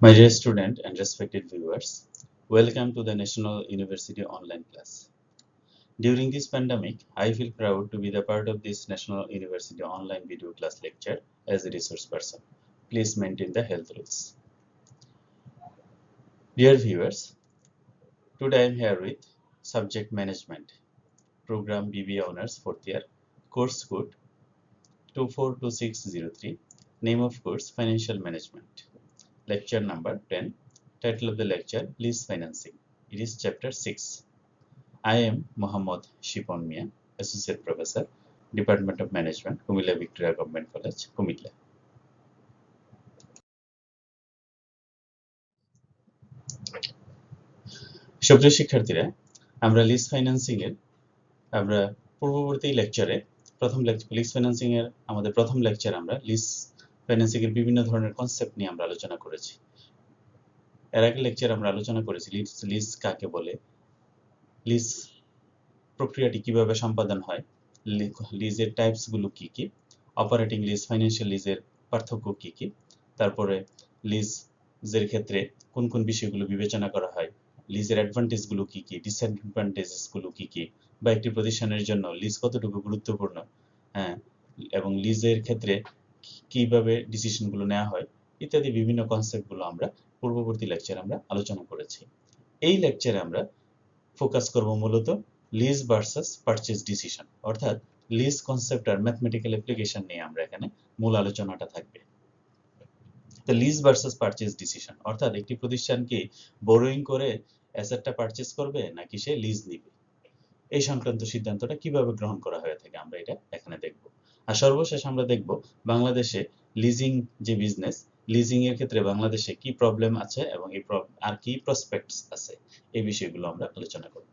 My dear student and respected viewers, welcome to the National University online class. During this pandemic, I feel proud to be the part of this National University online video class lecture as a resource person. Please maintain the health rules. Dear viewers, today I am here with Subject Management, Program BBA Honors 4th Year, Course Code 242603, Name of Course Financial Management. Lecture number 10. Title of the lecture, Lease Financing. It is chapter 6. I am Mohammad Shipon Mia, Associate Professor, Department of Management, Kumilla Victoria Government College, Kumilla. সুপ্রিয় শিক্ষার্থীরা, আমরা lease financing এর আমরা পূর্ববর্তী লেকচারে lease financing এর আমাদের প্রথম লেকচার আমরা লিজ ফাইন্যান্সিং এর বিভিন্ন ধরনের কনসেপ্ট নিয়ে আমরা আলোচনা করেছি। এর আগে লেকচারে আমরা আলোচনা করেছি লিজ কাকে বলে, লিজ প্রক্রিয়াটি কিভাবে সম্পাদন হয়, লিজের টাইপস গুলো কি কি, অপারেটিং লিজ, ফাইন্যান্সিয়াল লিজের পার্থক্য কি কি, তারপরে লিজের ক্ষেত্রে কোন কোন বিষয়গুলো বিবেচনা করা হয়, লিজের অ্যাডভান্টেজ গুলো কি কি, ডিসঅ্যাডভান্টেজেস গুলো কি কি, বা একটি প্রতিষ্ঠানের জন্য লিজ কতটুকু গুরুত্বপূর্ণ, হ্যাঁ, এবং লিজের ক্ষেত্রে কিভাবে ডিসিশন গুলো নেওয়া হয় ইত্যাদি বিভিন্ন কনসেপ্ট গুলো আমরা পূর্ববর্তী লেকচারে আমরা আলোচনা করেছি। এই লেকচারে আমরা ফোকাস করব মূলত লিজ ভার্সাস পারচেজ ডিসিশন, অর্থাৎ লিজ কনসেপ্ট আর ম্যাথমেটিক্যাল অ্যাপ্লিকেশন নিয়ে আমরা এখানে মূল আলোচনাটা থাকবে। তো লিজ ভার্সাস পারচেজ ডিসিশন অর্থাৎ একটি প্রতিষ্ঠান কি বোরোইং করে অ্যাসেটটা পারচেজ করবে নাকি সে লিজ নিবে, এই সংক্রান্ত সিদ্ধান্তটা কিভাবে গ্রহণ করা হয়ে থাকে আমরা এটা এখানে দেখব। আর সর্বশেষ আমরা দেখব বাংলাদেশে লিজিং যে বিজনেস, লিজিং এর ক্ষেত্রে বাংলাদেশে কি প্রবলেম আছে এবং আর কি প্রসপেক্টস আছে, এই বিষয়গুলো আমরা আলোচনা করব।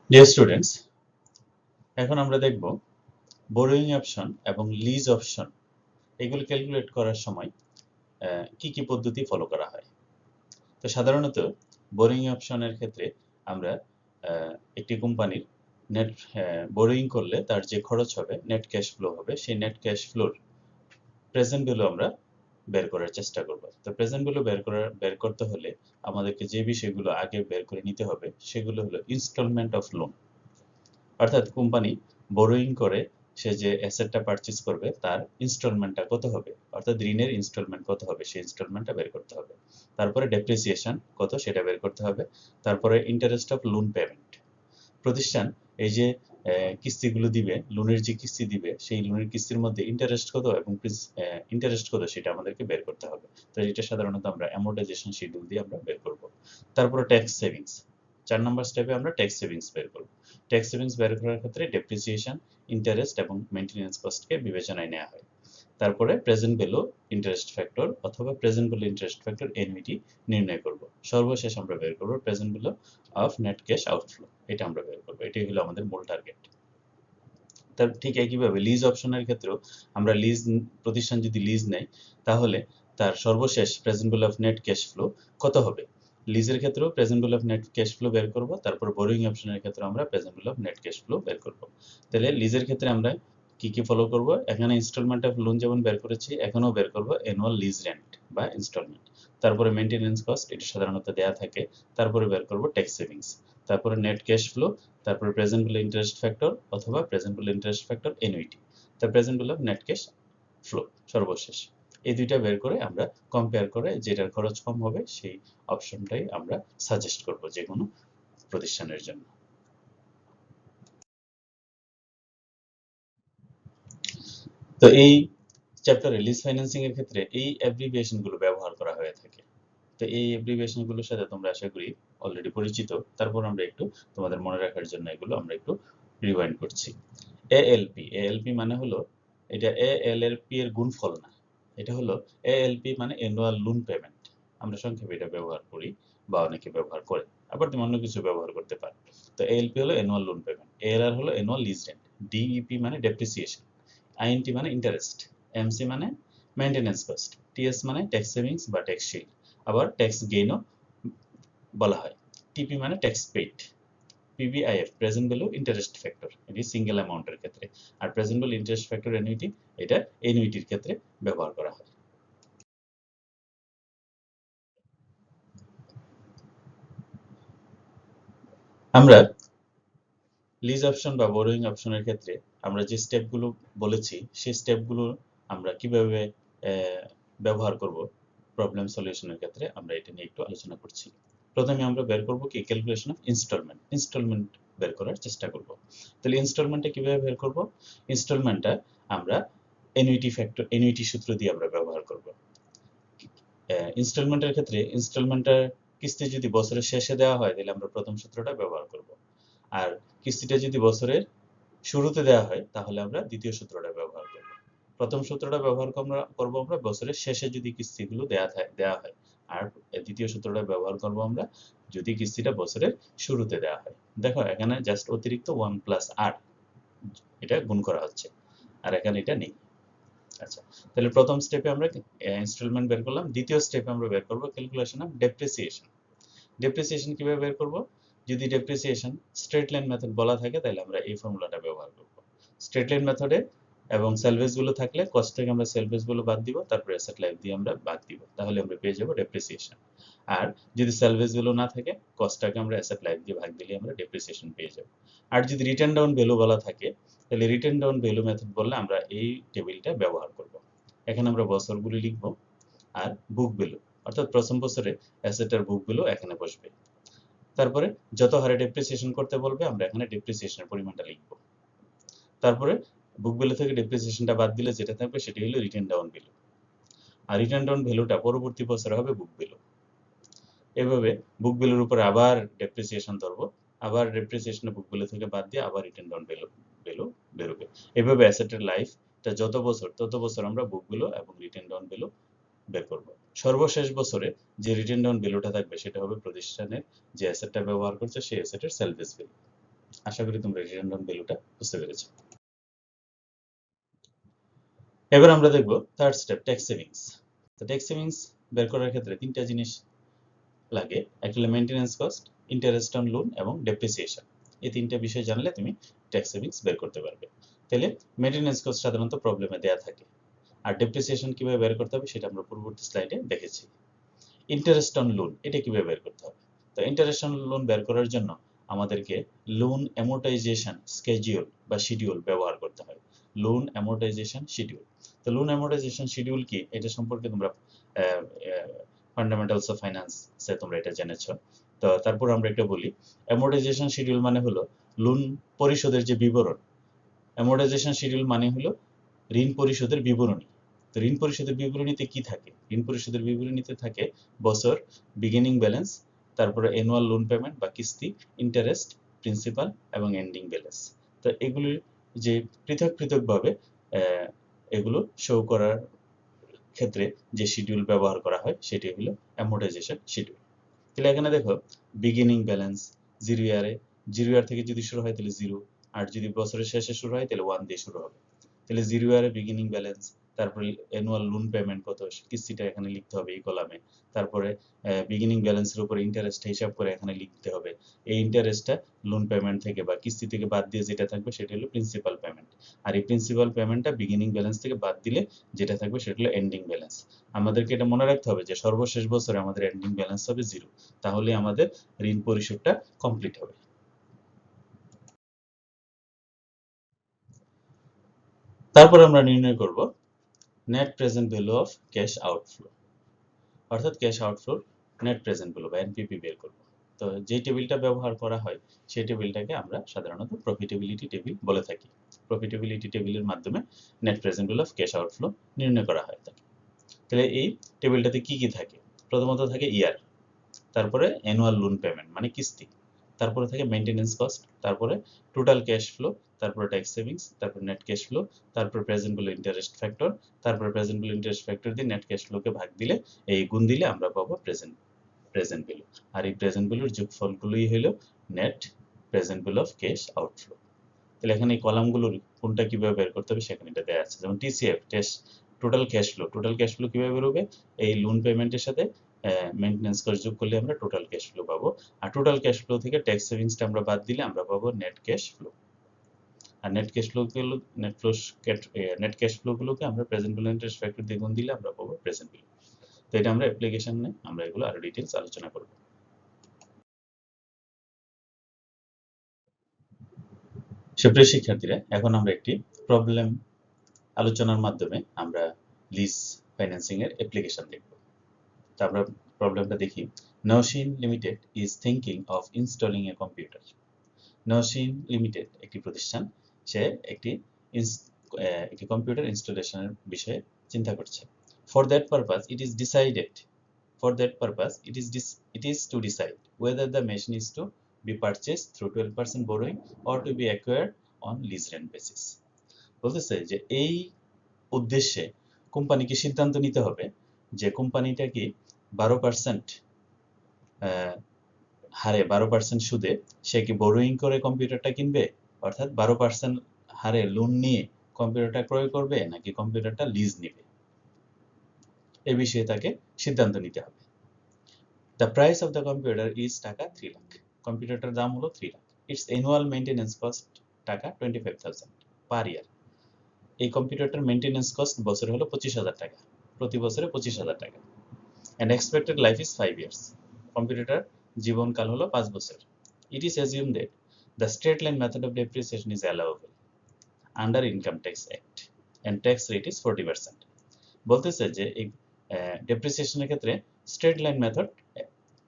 ডিয়ার স্টুডেন্টস, এখন আমরা দেখব বোরোইং অপশন এবং লিজ অপশন এগুলো ক্যালকুলেট করার সময় কি কি পদ্ধতি ফলো করা হয়। তো সাধারণত বোরোইং অপশনের ক্ষেত্রে আমরা একটি কোম্পানির নেট বোরোইং করলে তার যে খরচ হবে, নেট ক্যাশ ফ্লো হবে, সেই net cash floor present value আমরা বের করার চেষ্টা করব। তো প্রেজেন্ট ভ্যালু বের করতে হলে আমাদেরকে যে বিষয়গুলো আগে বের করে নিতে হবে সেগুলো হলো ইনস্টলমেন্ট অফ লোন, অর্থাৎ কোম্পানি বোরোইং করে সে যে অ্যাসেটটা পারচেজ করবে তার ইনস্টলমেন্টটা কত হবে, অর্থাৎ ঋণের ইনস্টলমেন্ট কত হবে সেই ইনস্টলমেন্টটা বের করতে হবে। তারপরে ডেপ্রিসিয়েশন কত সেটা বের করতে হবে। তারপরে ইন্টারেস্ট অফ লোন পেমেন্ট, প্রতিষ্ঠান এই যে কিস্তিগুলো দিবে, লোনের যে কিস্তি দিবে সেই লোনের কিস্তির মধ্যে ইন্টারেস্ট কত এবং ইন্টারেস্ট কত সেটা আমাদেরকে বের করতে হবে। তো এটা সাধারণত আমরা অ্যামোর্টাইজেশন শিডিউল দিয়ে আমরা বের করব। তারপরে ট্যাক্স সেভিংস, 4 নম্বর স্টেপে আমরা ট্যাক্স সেভিংস বের করব। ট্যাক্স সেভিংস বের করার ক্ষেত্রে ডেপ্রিসিয়েশন, ইন্টারেস্ট এবং মেইনটেনেন্স কস্টকে বিবেচনায় নেওয়া হয়। তারপরে প্রেজেন্ট ভ্যালু ইন্টারেস্ট ফ্যাক্টর অথবা প্রেজেন্ট ভ্যালু ইন্টারেস্ট ফ্যাক্টর এনভিটি নির্ণয় করব। সর্বশেষ আমরা বের করব present value of net cash outflow, এটা আমরা বের করব। এটাই হলো আমাদের মূল টার্গেট। তার ঠিক একইভাবে লিজ অপশনের ক্ষেত্রেও আমরা প্রতিষ্ঠান যদি লিজ নেয় তাহলে তার সর্বশেষ present value of net cash flow কত হবে। লিজের ক্ষেত্রেও present value of net cash flow বের করব, তারপর বোরোইং অপশনের ক্ষেত্রে আমরা present value of net cash flow বের করব। তাহলে লিজের ক্ষেত্রে আমরা কি কি ফলো করব, এখানে ইনস্টলমেন্ট অফ লোন যেমন বের করেছি এখানেও বের করব অ্যানুয়াল লিজ রেন্ট বা ইনস্টলমেন্ট। তারপরে মেইনটেনেন্স কস্ট, এটা সাধারণত দেয়া থাকে। তারপরে বের করব ট্যাক্স সেভিংস, তারপরে নেট ক্যাশ ফ্লো, তারপরে প্রেজেন্ট ভ্যালু ইন্টারেস্ট ফ্যাক্টর অথবা present value interest factor NET, তার present value of net cash flow সর্বশেষ। এই দুইটা বের করে আমরা কম্পেয়ার করে যেটার খরচ কম হবে সেই অপশনটাই আমরা সাজেস্ট করব যে কোনো প্রতিষ্ঠানের জন্য। তো এই চ্যাপ্টারে লিজ ফাইন্যান্সিং এর ক্ষেত্রে এই অ্যাব্রিভিয়েশন গুলো ব্যবহার করা হয়ে থাকে। তো এই অ্যাব্রিভিয়েশন গুলোর সাথে তোমরা আশা করি অলরেডি পরিচিত, তারপর আমরা একটু তোমাদের মনে রাখার জন্য এগুলো আমরা একটু রিভাইন্ড করছি। এএলপি, এএলপি মানে হলো, এটা এএলএলপি এর গুণফল না, এটা হলো এএলপি মানে অ্যানুয়াল লোন পেমেন্ট। আমরা সংক্ষেপে এটা ব্যবহার করি বা অনেকে ব্যবহার করে, আবার তুমি অন্য কিছু ব্যবহার করতে পারো। তো এএলপি হলো অ্যানুয়াল লোন পেমেন্ট, এএলআর হলো অ্যানুয়াল লিজ রেন্ট, ডিইপি মানে ডেপ্রিসিয়েশন, আইএনটি মানে ইন্টারেস্ট, এমসি মানে মেইনটেনেন্স কস্ট, টিএস মানে ট্যাক্স সেভিংস বা ট্যাক্স শিল্ড, আবার ট্যাক্স গেইনও বলা হয়, টিপি মানে tax paid. PBIF, present value interest factor, এটি সিঙ্গেল অ্যামাউন্টের ক্ষেত্রে। আর present value interest factor annuity, এটা অ্যানুইটির ক্ষেত্রে ব্যবহার করা হয়। আমরা লিজ অপশন বা বোরোইং অপশনের ক্ষেত্রে আমরা যে স্টেপগুলো বলেছি সেই স্টেপগুলো আমরা কিভাবে ব্যবহার করব প্রবলেম সলিউশনের ক্ষেত্রে, আমরা এটা নিয়ে একটু আলোচনা করছি। প্রথমে আমরা বের করব কি ক্যালকুলেশন অফ ইনস্টলমেন্ট বের করার চেষ্টা করব। তাহলে ইনস্টলমেন্টটা কিভাবে বের করব? ইনস্টলমেন্টটা আমরা এনুইটি সূত্র দিয়ে আমরা ব্যবহার করব। ইনস্টলমেন্টের ক্ষেত্রে ইনস্টলমেন্টের কিস্তি যদি বছরের শেষে দেওয়া হয় তাহলে আমরা প্রথম সূত্রটা ব্যবহার করব, আর কিস্তিটা যদি বছরের শুরুতে দেওয়া হয় তাহলে আমরা দ্বিতীয় সূত্রটা ব্যবহার করব। প্রথম সূত্রটা ব্যবহার করব আমরা বছরের শেষে যদি কিস্তিগুলো দেওয়া হয়, আর দ্বিতীয় সূত্রটা ব্যবহার করব আমরা যদি কিস্তিটা বছরের শুরুতে দেওয়া হয়। দেখো এখানে জাস্ট অতিরিক্ত 1+8 এটা গুণ করা হচ্ছে, আর এখানে এটা নেই। আচ্ছা, তাহলে প্রথম স্টেপে আমরা ইনস্টলমেন্ট বের করলাম। দ্বিতীয় স্টেপে আমরা বের করব ক্যালকুলেশন অফ ডেপ্রিসিয়েশন। ডেপ্রিসিয়েশন কিভাবে বের করব? যদি ডেপ্রিসিয়েশন স্ট্রেট লাইন মেথড বলা থাকে তাহলে আমরা এই ফর্মুলাটা ব্যবহার করব। স্ট্রেট লাইন মেথডে এবং সেলভেজ গুলো থাকলে কস্ট থেকে আমরা সেলভেজ গুলো বাদ দিব, তারপরে অ্যাসেট লাইফ দিয়ে আমরা বাদ দিব, তাহলে আমরা পেয়ে যাব ডেপ্রিসিয়েশন। আর যদি সেলভেজ গুলো না থাকে, কস্টটাকে আমরা অ্যাসেট লাইফ দিয়ে ভাগ দিলে আমরা ডেপ্রিসিয়েশন পেয়ে যাব। আর যদি রিটার্ন ডাউন ভ্যালু বলা থাকে তাহলে রিটার্ন ডাউন ভ্যালু মেথড বললে আমরা এই টেবিলটা ব্যবহার করব। এখানে আমরা বছরগুলি লিখব, আর বুক ভ্যালু অর্থাৎ প্রথম বছরে অ্যাসেটের বুক ভ্যালু এখানে বসবে। তারপরে যত হারে ডেপ্রিসিয়েশন করতে বলবে আমরা এখানে ডেপ্রিসিয়েশনের পরিমাণটা লিখব। তারপরে বুক ভ্যালু থেকে ডেপ্রিসিয়েশনটা বাদ দিলে যেটা থাকবে সেটা হলো রিটার্ন ডাউন ভ্যালু, আর রিটার্ন ডাউন ভ্যালুটা পরবর্তী বছরে হবে বুক ভ্যালু। এভাবে বুক ভ্যালুর উপরে আবার ডেপ্রিসিয়েশন ধরবো, আবার ডেপ্রিসিয়েশনের বুক ভ্যালু থেকে বাদ দিয়ে আবার রিটার্ন ডাউন ভ্যালু বেরোবে। এভাবে অ্যাসেটের লাইফটা যত বছর তত বছর আমরা বুক ভ্যালু এবং রিটার্ন ডাউন ভ্যালু বের করব। সর্বশেষ বছরে যে রিটার্ন ডাউন ভ্যালুটা থাকবে সেটা হবে প্রতিষ্ঠানের যে অ্যাসেটটা ব্যবহার করছে সেই অ্যাসেটের সেলভেজ ভ্যালু। আশা করি তোমরা রিটার্ন ডাউন ভ্যালুটা বুঝতে পেরেছো। এবার আমরা দেখব থার্ড স্টেপ, ট্যাক্স সেভিংস। তো ট্যাক্স সেভিংস বের করার ক্ষেত্রে তিনটা জিনিস লাগে, একটা হলো maintenance cost, interest on loan এবং ডেপ্রিসিয়েশন। এই তিনটা বিষয় জানলে তুমি ট্যাক্স সেভিংস বের করতে পারবে। তাহলে মেইনটেনেন্স কস্ট সাধারণত প্রবলেমে দেয়া থাকে, আর ডেপ্রিসিয়েশন কিভাবে বের করতে হবে সেটা আমরা পূর্ববর্তী স্লাইডে দেখেছি। ইন্টারেস্ট অন লোন এটা কিভাবে বের করতে হবে? তো ইন্টারেস্ট অন লোন বের করার জন্য আমাদেরকে লোন অ্যামোর্টাইজেশন স্কেডিউল বা শিডিউল ব্যবহার করতে হয়। Loan amortisation schedule. তো লোন অ্যামোর্টাইজেশন শিডিউল কি এটা সম্পর্কে তোমরা ফান্ডামেন্টালস অফ ফাইন্যান্সে তোমরা এটা জেনেছো। তো তারপর আমরা একটা বলি, অ্যামোর্টাইজেশন শিডিউল মানে হলো লোন পরিশোধের যে বিবরণ। অ্যামোর্টাইজেশন শিডিউল মানে হলো ঋণ পরিশোধের বিবরণী। তো ঋণ পরিশোধের বিবরণীতে কি থাকে? ঋণ পরিশোধের বিবরণীতে থাকে বছর, বিগিনিং ব্যালেন্স, তারপরে অ্যানুয়াল লোন পেমেন্ট বা কিস্তি, ইন্টারেস্ট, প্রিন্সিপাল এবং এন্ডিং ব্যালেন্স। তো এগুলির যে পৃথকভাবে এগুলো শো করার ক্ষেত্রে যে শিডিউল ব্যবহার করা হয় সেটি হলো অ্যামোর্টাইজেশন শিডিউল। তাহলে এখানে দেখো বিগিনিং ব্যালেন্স জিরো ইয়ার থেকে যদি শুরু হয় তাহলে 0, আর যদি বছরের শেষে শুরু হয় তাহলে 1 দিয়ে শুরু হবে। তাহলে 0 ইয়ারে বিগিনিং ব্যালেন্স, তারপরে অ্যানুয়াল লোন পেমেন্ট কত কিস্তিটা এখানে লিখতে হবে এই কলামে, তারপরে বিগিনিং ব্যালেন্সের উপরে ইন্টারেস্ট হিসাব করে এখানে লিখতে হবে। এই ইন্টারেস্টটা লোন পেমেন্ট থেকে বা কিস্তি থেকে বাদ দিয়ে যেটা থাকবে সেটা হলো প্রিন্সিপাল পেমেন্ট, আর এই প্রিন্সিপাল পেমেন্টটা বিগিনিং ব্যালেন্স থেকে বাদ দিলে যেটা থাকবে সেটা হলো এন্ডিং ব্যালেন্স। আমাদেরকে এটা মনে রাখতে হবে যে সর্বশেষ বছরে আমাদের এন্ডিং ব্যালেন্স হবে 0, তাহলে আমাদের ঋণ পরিশোধটা কমপ্লিট হবে। তারপর আমরা নির্ণয় করব net present value of cash outflow, অর্থাৎ ক্যাশ আউটফ্লোর নেট প্রেজেন্ট ভ্যালু বা এনপিভি বের করব। তো যে টেবিলটা ব্যবহার করা হয় সেই টেবিলটাকে আমরা সাধারণত প্রফিটেবিলিটি টেবিল বলে থাকি। প্রফিটেবিলিটি টেবিলের মাধ্যমে net present value of cash outflow নির্ণয় করা হয় থাকে। তাহলে এই টেবিলটাতে কি কি থাকে? প্রথমত থাকে ইয়ার, তারপরে অ্যানুয়াল লোন পেমেন্ট মানে কিস্তি, তারপরে থাকে মেইনটেনেন্স কস্ট, তারপরে টোটাল ক্যাশ ফ্লো, তারপরে ট্যাক্স সেভিংস, তারপরে নেট ক্যাশ ফ্লো, তারপরে প্রেজেন্ট ভ্যালু ইন্টারেস্ট ফ্যাক্টর, তারপরে প্রেজেন্ট ভ্যালু ইন্টারেস্ট ফ্যাক্টর দিয়ে নেট ক্যাশ ফ্লোকে ভাগ দিলে এই গুণ দিলে আমরা পাবো প্রেজেন্ট ভ্যালু। আর এই প্রেজেন্ট ভ্যালুর যোগফলগুলোই হলো net present value of cash outflow. তাহলে এখানে এই কলামগুলোর কোনটা কিভাবে বের করতে হবে সেখানে এটা দেওয়া আছে। যেমন টিসিএফ টোটাল ক্যাশ ফ্লো কিভাবে বের হবে? এই লোন পেমেন্টের সাথে মেইনটেনেন্স কস্ট যোগ করলে আমরা টোটাল ক্যাশ ফ্লো পাবো। আর টোটাল ক্যাশ ফ্লো থেকে ট্যাক্স সেভিংসটা আমরা বাদ দিলে আমরা পাবো নেট ক্যাশ ফ্লো। আর নেট ক্যাশ ফ্লো গুলোকে আমরা প্রেজেন্ট ভ্যালু ইন্টারেস্ট ফ্যাক্টর দিয়ে গুণ দিলে আমরা পাবো প্রেজেন্ট ভ্যালু। তো এটা আমরা অ্যাপ্লিকেশনে আমরা এগুলো আরো ডিটেইলস আলোচনা করব। সুপ্রিয় শিক্ষার্থীরা, এখন আমরা একটি প্রবলেম আলোচনার মাধ্যমে আমরা লিজ ফাইন্যান্সিং এর অ্যাপ্লিকেশন দেখব। তো আমরা প্রবলেমটা দেখি। Nowshin limited is thinking of installing a computer. Nowshin limited একটি প্রতিষ্ঠান, সে একটি কম্পিউটার ইনস্টলেশনের বিষয়ে চিন্তা করছে। For that purpose, it is to decide whether the machine is to be purchased through 12% borrowing or to be acquired on lease rent basis. বলতেছে যে এই উদ্দেশ্যে কোম্পানিকে সিদ্ধান্ত নিতে হবে যে কোম্পানিটা কি 12% হারে 12% সুদে সে কি বোরোয়িং করে কম্পিউটারটা কিনবে, অর্থাৎ 12% হারে লোন নিয়ে কম্পিউটারটা ক্রয় করবে, নাকি কম্পিউটারটা লিজ নিবে, এই বিষয়ে তাকে সিদ্ধান্ত নিতে হবে। The price of the computer is টাকা 3 লাখ। কম্পিউটারটার দাম হলো 3 lakh. Its annual maintenance cost টাকা 25,000 per year। এই কম্পিউটারটার মেইনটেনেন্স কস্ট বছরে হলো 25,000 টাকা, প্রতি বছরে 25,000 টাকা। And expected life is 5 years। Computer জীবনকাল হলো 5 বছর। It is assumed that the straight line method of depreciation is allowable under Income Tax Act and tax rate is 40%। বলতেছে যে এই ডেপ্রিসিয়েশনের ক্ষেত্রে স্ট্রেট লাইন মেথড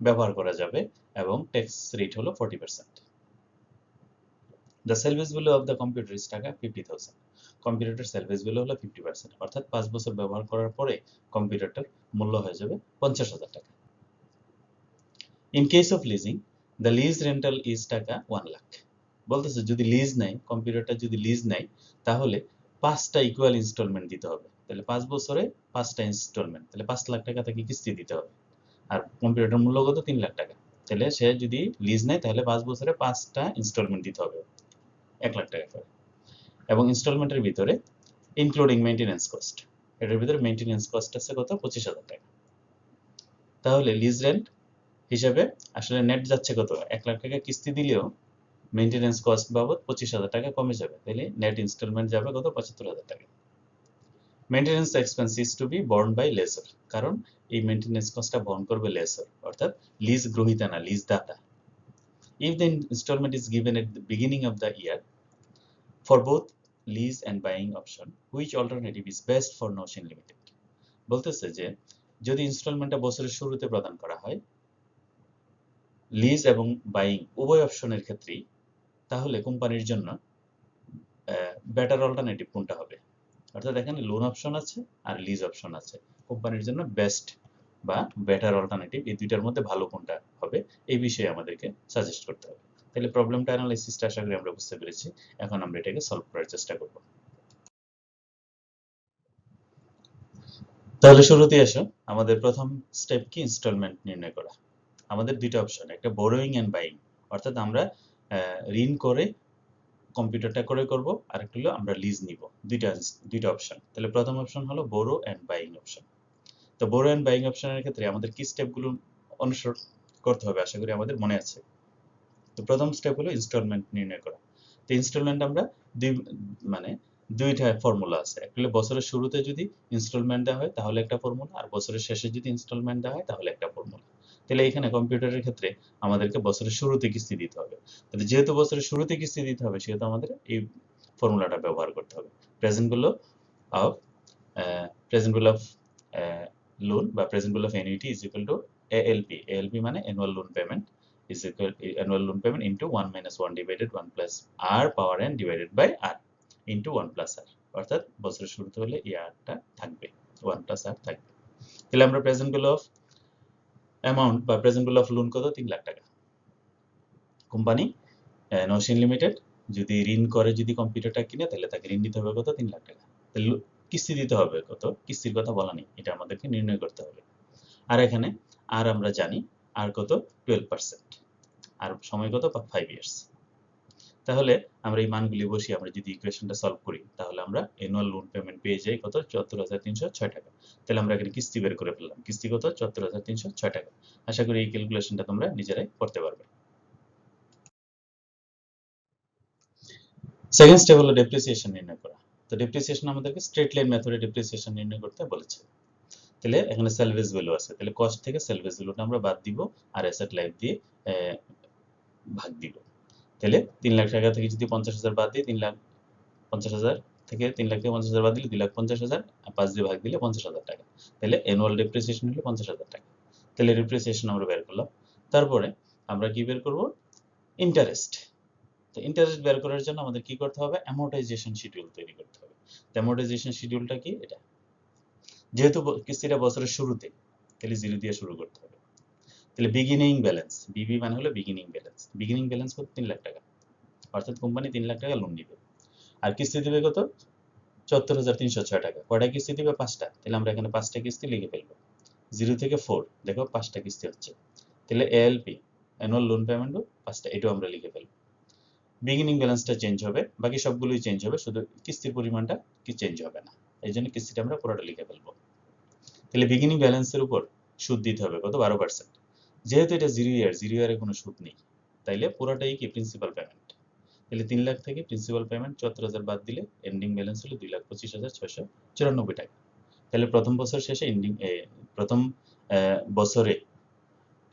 ব্যবহার করা যাবে এবং ট্যাক্স রেট হলো 40%। The salvage value of the computer is টাকা 50,000। কম্পিউটারটার salvage value হলো 50%, অর্থাৎ 5 বছর ব্যবহার করার পরে কম্পিউটারটার মূল্য হয়ে যাবে 50,000 টাকা। In case of leasing, the lease rental is টাকা 1 লাখ। বলতেছে যদি লিজ নেয়, কম্পিউটারটা যদি লিজ নেয়, তাহলে 5টা ইকুয়াল ইনস্টলমেন্ট দিতে হবে। তাহলে 5 বছরে 5টা ইনস্টলমেন্ট, তাহলে 5 লাখ টাকা তাকে কিস্তি দিতে হবে। আর কম্পিউটার মূল্য কত? 3 লাখ টাকা। তাহলে সে যদি লিজ নেয় তাহলে 5 বছরে 5টা ইনস্টলমেন্ট দিতে হবে 1 লাখ টাকা করে। এবং ইনস্টলমেন্টের ভিতরে ইনক্লুডিং মেইনটেনেন্স কস্ট, এটার ভিতরে মেইনটেনেন্স কস্ট আছে কত? 25,000 টাকা। তাহলে লিজ রেন্ট হিসাবে আসলে নেট যাচ্ছে কত? 1 লাখ টাকা কিস্তি দিলেও মেইনটেনেন্স কস্ট বাবদ 25,000 টাকা কমে যাবে। তাহলে নেট ইনস্টলমেন্ট যাবে কত? 75,000 টাকা। Maintenance expense is to be borne by lessor. কারণ এই মেইনটেনেন্স কস্টটা বহন করবে লেসর, অর্থাৎ লিজ গ্রহীতা না, লিজ দাতা। If the installment is given at the beginning of the year for both lease and buying option, which alternative is best for Notion Limited? বলতেছে যে যদি ইনস্টলমেন্টটা বছরের শুরুতে প্রদান করা হয় লিজ এবং বাইং উভয় অপশনের ক্ষেত্রেই, তাহলে কোম্পানির জন্য বেটার অল্টারনেটিভ কোনটা হবে? অর্থাৎ এখানে লোন অপশন আছে আর লিজ অপশন আছে। কোম্পানির জন্য বেস্ট বা বেটার অল্টারনেটিভ এই দুইটার মধ্যে ভালো কোনটা হবে, এই বিষয়ে আমাদেরকে সাজেস্ট করতে হবে। তাহলে প্রবলেমটা অ্যানালাইসিসটা আশা করি আমরা বুঝতে পেরেছি। এখন আমরা এটাকে সলভ করার চেষ্টা করব। তাহলে শুরুতেই আসো, আমাদের প্রথম স্টেপ কি? ইনস্টলমেন্ট নির্ণয় করা। আমাদের দুইটা অপশন, একটা বোরোয়িং এন্ড বাইং, অর্থাৎ আমরা ঋণ করে কম্পিউটারটা ক্রয় করব, আর একটা হলো আমরা লিজ নিব। দুইটা অপশন। তাহলে প্রথম অপশন হলো বোরো এন্ড বাইং অপশন। তো বোরো এন্ড বাইং অপশনের ক্ষেত্রে আমাদের কি স্টেপগুলো অনুসরণ করতে হবে আশা করি আমাদের মনে আছে। তো প্রথম স্টেপ হলো ইনস্টলমেন্ট নির্ণয় করা। তো ইনস্টলমেন্ট আমরা দুইটা ফর্মুলা আছে। একটা হলো বছরের শুরুতে যদি ইনস্টলমেন্ট দেওয়া হয় তাহলে একটা ফর্মুলা, আর বছরের শেষে যদি ইনস্টলমেন্ট দেওয়া হয় তাহলে একটা ফর্মুলা। তাহলে এখানে কম্পিউটারের ক্ষেত্রে আমাদেরকে বছরের শুরুতে কিস্তি দিতে হবে। তাহলে যেহেতু বছরের শুরুতে কিস্তি দিতে হবে সেহেতু আমাদের এই ফর্মুলাটা ব্যবহার করতে হবে। প্রেজেন্ট ভ্যালু অফ লোন বা present value of annuity is equal to ALP। ALP মানে annual loan payment is equal annual loan payment into 1 minus 1 divided 1 plus r power n divided by r into 1 plus r। অর্থাৎ বছরের শুরুতে হলে এই rটা থাকবে, 1 plus r থাকবে। তাহলে আমরা প্রেজেন্ট ভ্যালু অফ অ্যামাউন্ট বা প্রেজেন্ট ভ্যালু অফ লোন কত? 3 লাখ টাকা। কোম্পানি নওশিন লিমিটেড যদি ঋণ করে যদি কম্পিউটারটা কিনে তাহলে তাকে ঋণ দিতে হবে কত? 3 লাখ টাকা। তাহলে কিস্তি দিতে হবে কত? কিস্তির কথা বলা নেই, এটা আমাদেরকে নির্ণয় করতে হবে। আর এখানে আর আমরা জানি আর কত? 12%। আর সময় কত? 5 ইয়ার্স। তাহলে আমরা এই মানগুলি বসিয়ে আমরা যদি ইকুয়েশনটা সলভ করি তাহলে আমরা অ্যানুয়াল লোন পেমেন্ট পেয়ে যাই কত ৭৪,৩০৬ টাকা। তাহলে আমরা এখানে কিস্তি বের করে ফেললাম। কিস্তি কত ৭৪,৩০৬ টাকা। আশা করি এই ক্যালকুলেশনটা তোমরা নিজেরাই করতে পারবে। সেকেন্ড স্টেপ হলো ডেপ্রিসিয়েশন নির্ণয় করা। তো ডেপ্রিসিয়েশন আমাদেরকে স্ট্রেট লাইন মেথডে ডেপ্রিসিয়েশন নির্ণয় করতে বলেছে। তাহলে এখানে সেলভেজ ভ্যালু আছে, তাহলে কস্ট থেকে সেলভেজ ভ্যালুটা আমরা বাদ দিব আর অ্যাসেট লাইফ দিয়ে ভাগ দিব। তাহলে ৩ লাখ টাকা থেকে যদি ৫০,০০০ বাদ দিই ৩,৫০,০০০ থেকে ৩ লাখ থেকে ৫০,০০০ বাদ দিলে ২,৫০,০০০ আর ৫ দিয়ে ভাগ দিলে ৫০,০০০ টাকা। তাহলে অ্যানুয়াল ডেপ্রিসিয়েশন হলো ৫০,০০০ টাকা। তাহলে ডেপ্রিসিয়েশন আমরা বের করলাম। তারপরে আমরা কি বের করব? ইন্টারেস্ট। তো ইন্টারেস্ট বের করার জন্য আমাদের কি করতে হবে? অ্যামorটাইজেশন শিডিউল তৈরি করতে হবে। তো অ্যামorটাইজেশন শিডিউলটা কি? এটা। যেহেতু কিস্তিটা বছরের শুরুতে, তাহলে 0 দিয়ে শুরু করতে হবে। তাহলে বিগিনিং ব্যালেন্স, বিবি মানে হলো বিগিনিং ব্যালেন্স। বিগিনিং ব্যালেন্স কত? ৩ লাখ টাকা। অর্থাৎ কোম্পানি ৩ লাখ টাকা লোন নিবে। আর কিস্তি দিবে কত? ৭৪,৩০৬ টাকা। কয়টা কিস্তি দিবে? ৫টা। তাহলে আমরা এখানে ৫টা কিস্তি লিখে ফেলব। 0 থেকে 4 দেখো ৫টা কিস্তি হচ্ছে। তাহলে এএলপি অ্যানুয়াল লোন পেমেন্টও ৫টা, এটাও আমরা লিখে ফেলব। বিগিনিং ব্যালেন্সটা চেঞ্জ হবে, বাকি সবগুলোই চেঞ্জ হবে, শুধু কিস্তির পরিমাণটা কি চেঞ্জ হবে না। এই জন্য কিস্তিটা আমরা পুরোটা লিখে ফেলব। তাহলে বিগিনিং ব্যালেন্সের উপর সুদ দিতে হবে কত? 12%। যেহেতু এটা 0 ইয়ার, 0 ইয়ারে কোনো সুদ নেই, তাইলে পুরোটাই কি প্রিন্সিপাল পেমেন্ট। তাহলে ৩ লাখ থেকে প্রিন্সিপাল পেমেন্ট ৭৪,০০০ বাদ দিলে এন্ডিং ব্যালেন্স হলো ২,২৫,৬৯৪ টাকা। তাহলে প্রথম বছর শেষে প্রথম বছরে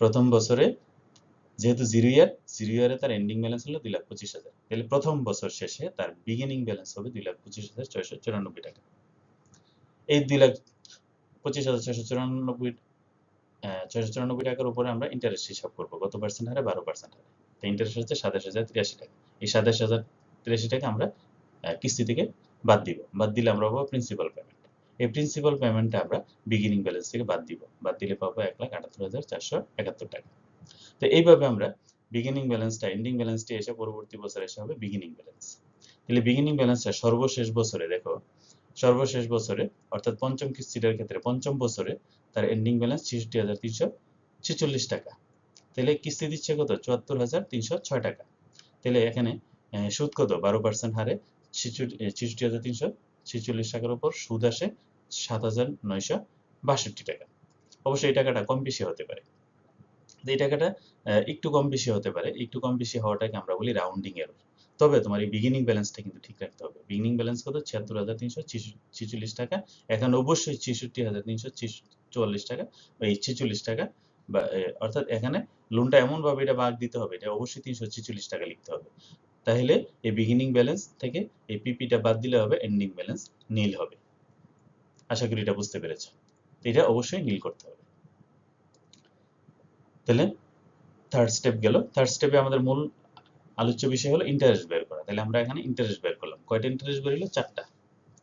প্রথম বছরে যেহেতু 0 ইয়ার, 0 ইয়ারে তার এন্ডিং ব্যালেন্স হলো ২,২৫,০০০। তাহলে প্রথম বছর শেষে তার বিগিনিং ব্যালেন্স হবে ২,২৫,৬৯৪ টাকা। এই ২,২৫,৬৯৪ ৬৯৪ টাকার উপরে আমরা ইন্টারেস্ট হিসাব করব কত পার্সেন্ট হারে? 12% হারে। তো ইন্টারেস্ট হচ্ছে ২৭,০৮৩ টাকা। এই ২৭,০৮৩ টাকা আমরা কিস্তি থেকে বাদ দিব। বাদ দিলে আমরা পাবো প্রিন্সিপাল পেমেন্ট। এই প্রিন্সিপাল পেমেন্টটা আমরা বিগিনিং ব্যালেন্স থেকে বাদ দিব। বাদ দিলে পাবো ১,৭৮,৪৭১ টাকা। তো এইভাবে আমরা বিগিনিং ব্যালেন্সটা এন্ডিং ব্যালেন্সটি এসে পরবর্তী বছরে এসে হবে বিগিনিং ব্যালেন্স। তাহলে বিগিনিং ব্যালেন্সটা সর্বশেষ বছরে দেখো, সর্বশেষ বছরে অর্থাৎ পঞ্চম কিস্তিটার ক্ষেত্রে পঞ্চম বছরে তার এন্ডিং ব্যালেন্স ৬৬,৩৪৬ টাকা। তাহলে কিস্তি দিচ্ছে কত? ৭৪,৩০৬ টাকা। তাহলে এখানে সুদ কত? 12% হারে ৬৬,৩৪৬ টাকার উপর সুদ আসে ৭,৯৬২ টাকা। অবশ্যই এই টাকাটা কম বেশি হতে পারে। এই টাকাটা একটু কম বেশি হতে পারে। একটু কম বেশি হওয়াটাকে আমরা বলি রাউন্ডিং এরর। তবে তোমার এই বিগিনিং ব্যালেন্সটা কিন্তু ঠিক রাখতে হবে। বিগিনিং ব্যালেন্স কত? ৭৬,৩৪৬ টাকা। এখানে অবশ্যই ৬৬,৩৪৪ টাকা, এই ৪৬ টাকা বা অর্থাৎ এখানে লোনটা এমনভাবে এটা ভাগ দিতে হবে, এটা অবশ্যই ৩৪৬ টাকা লিখতে হবে। তাহলে এই বিগিনিং ব্যালেন্স থেকে এই পিপিটা বাদ দিলে হবে এন্ডিং ব্যালেন্স নীল হবে। আশা করি এটা বুঝতে পেরেছ। এটা অবশ্যই নীল করতে হবে। তাহলে থার্ড স্টেপ গেল। থার্ড স্টেপে আমাদের মূল আলোচ্য বিষয় হলো ইন্টারেস্ট বের করা। তাহলে আমরা এখানে ইন্টারেস্ট বের করলাম। কয়টা ইন্টারেস্ট বের হলো? 4টা।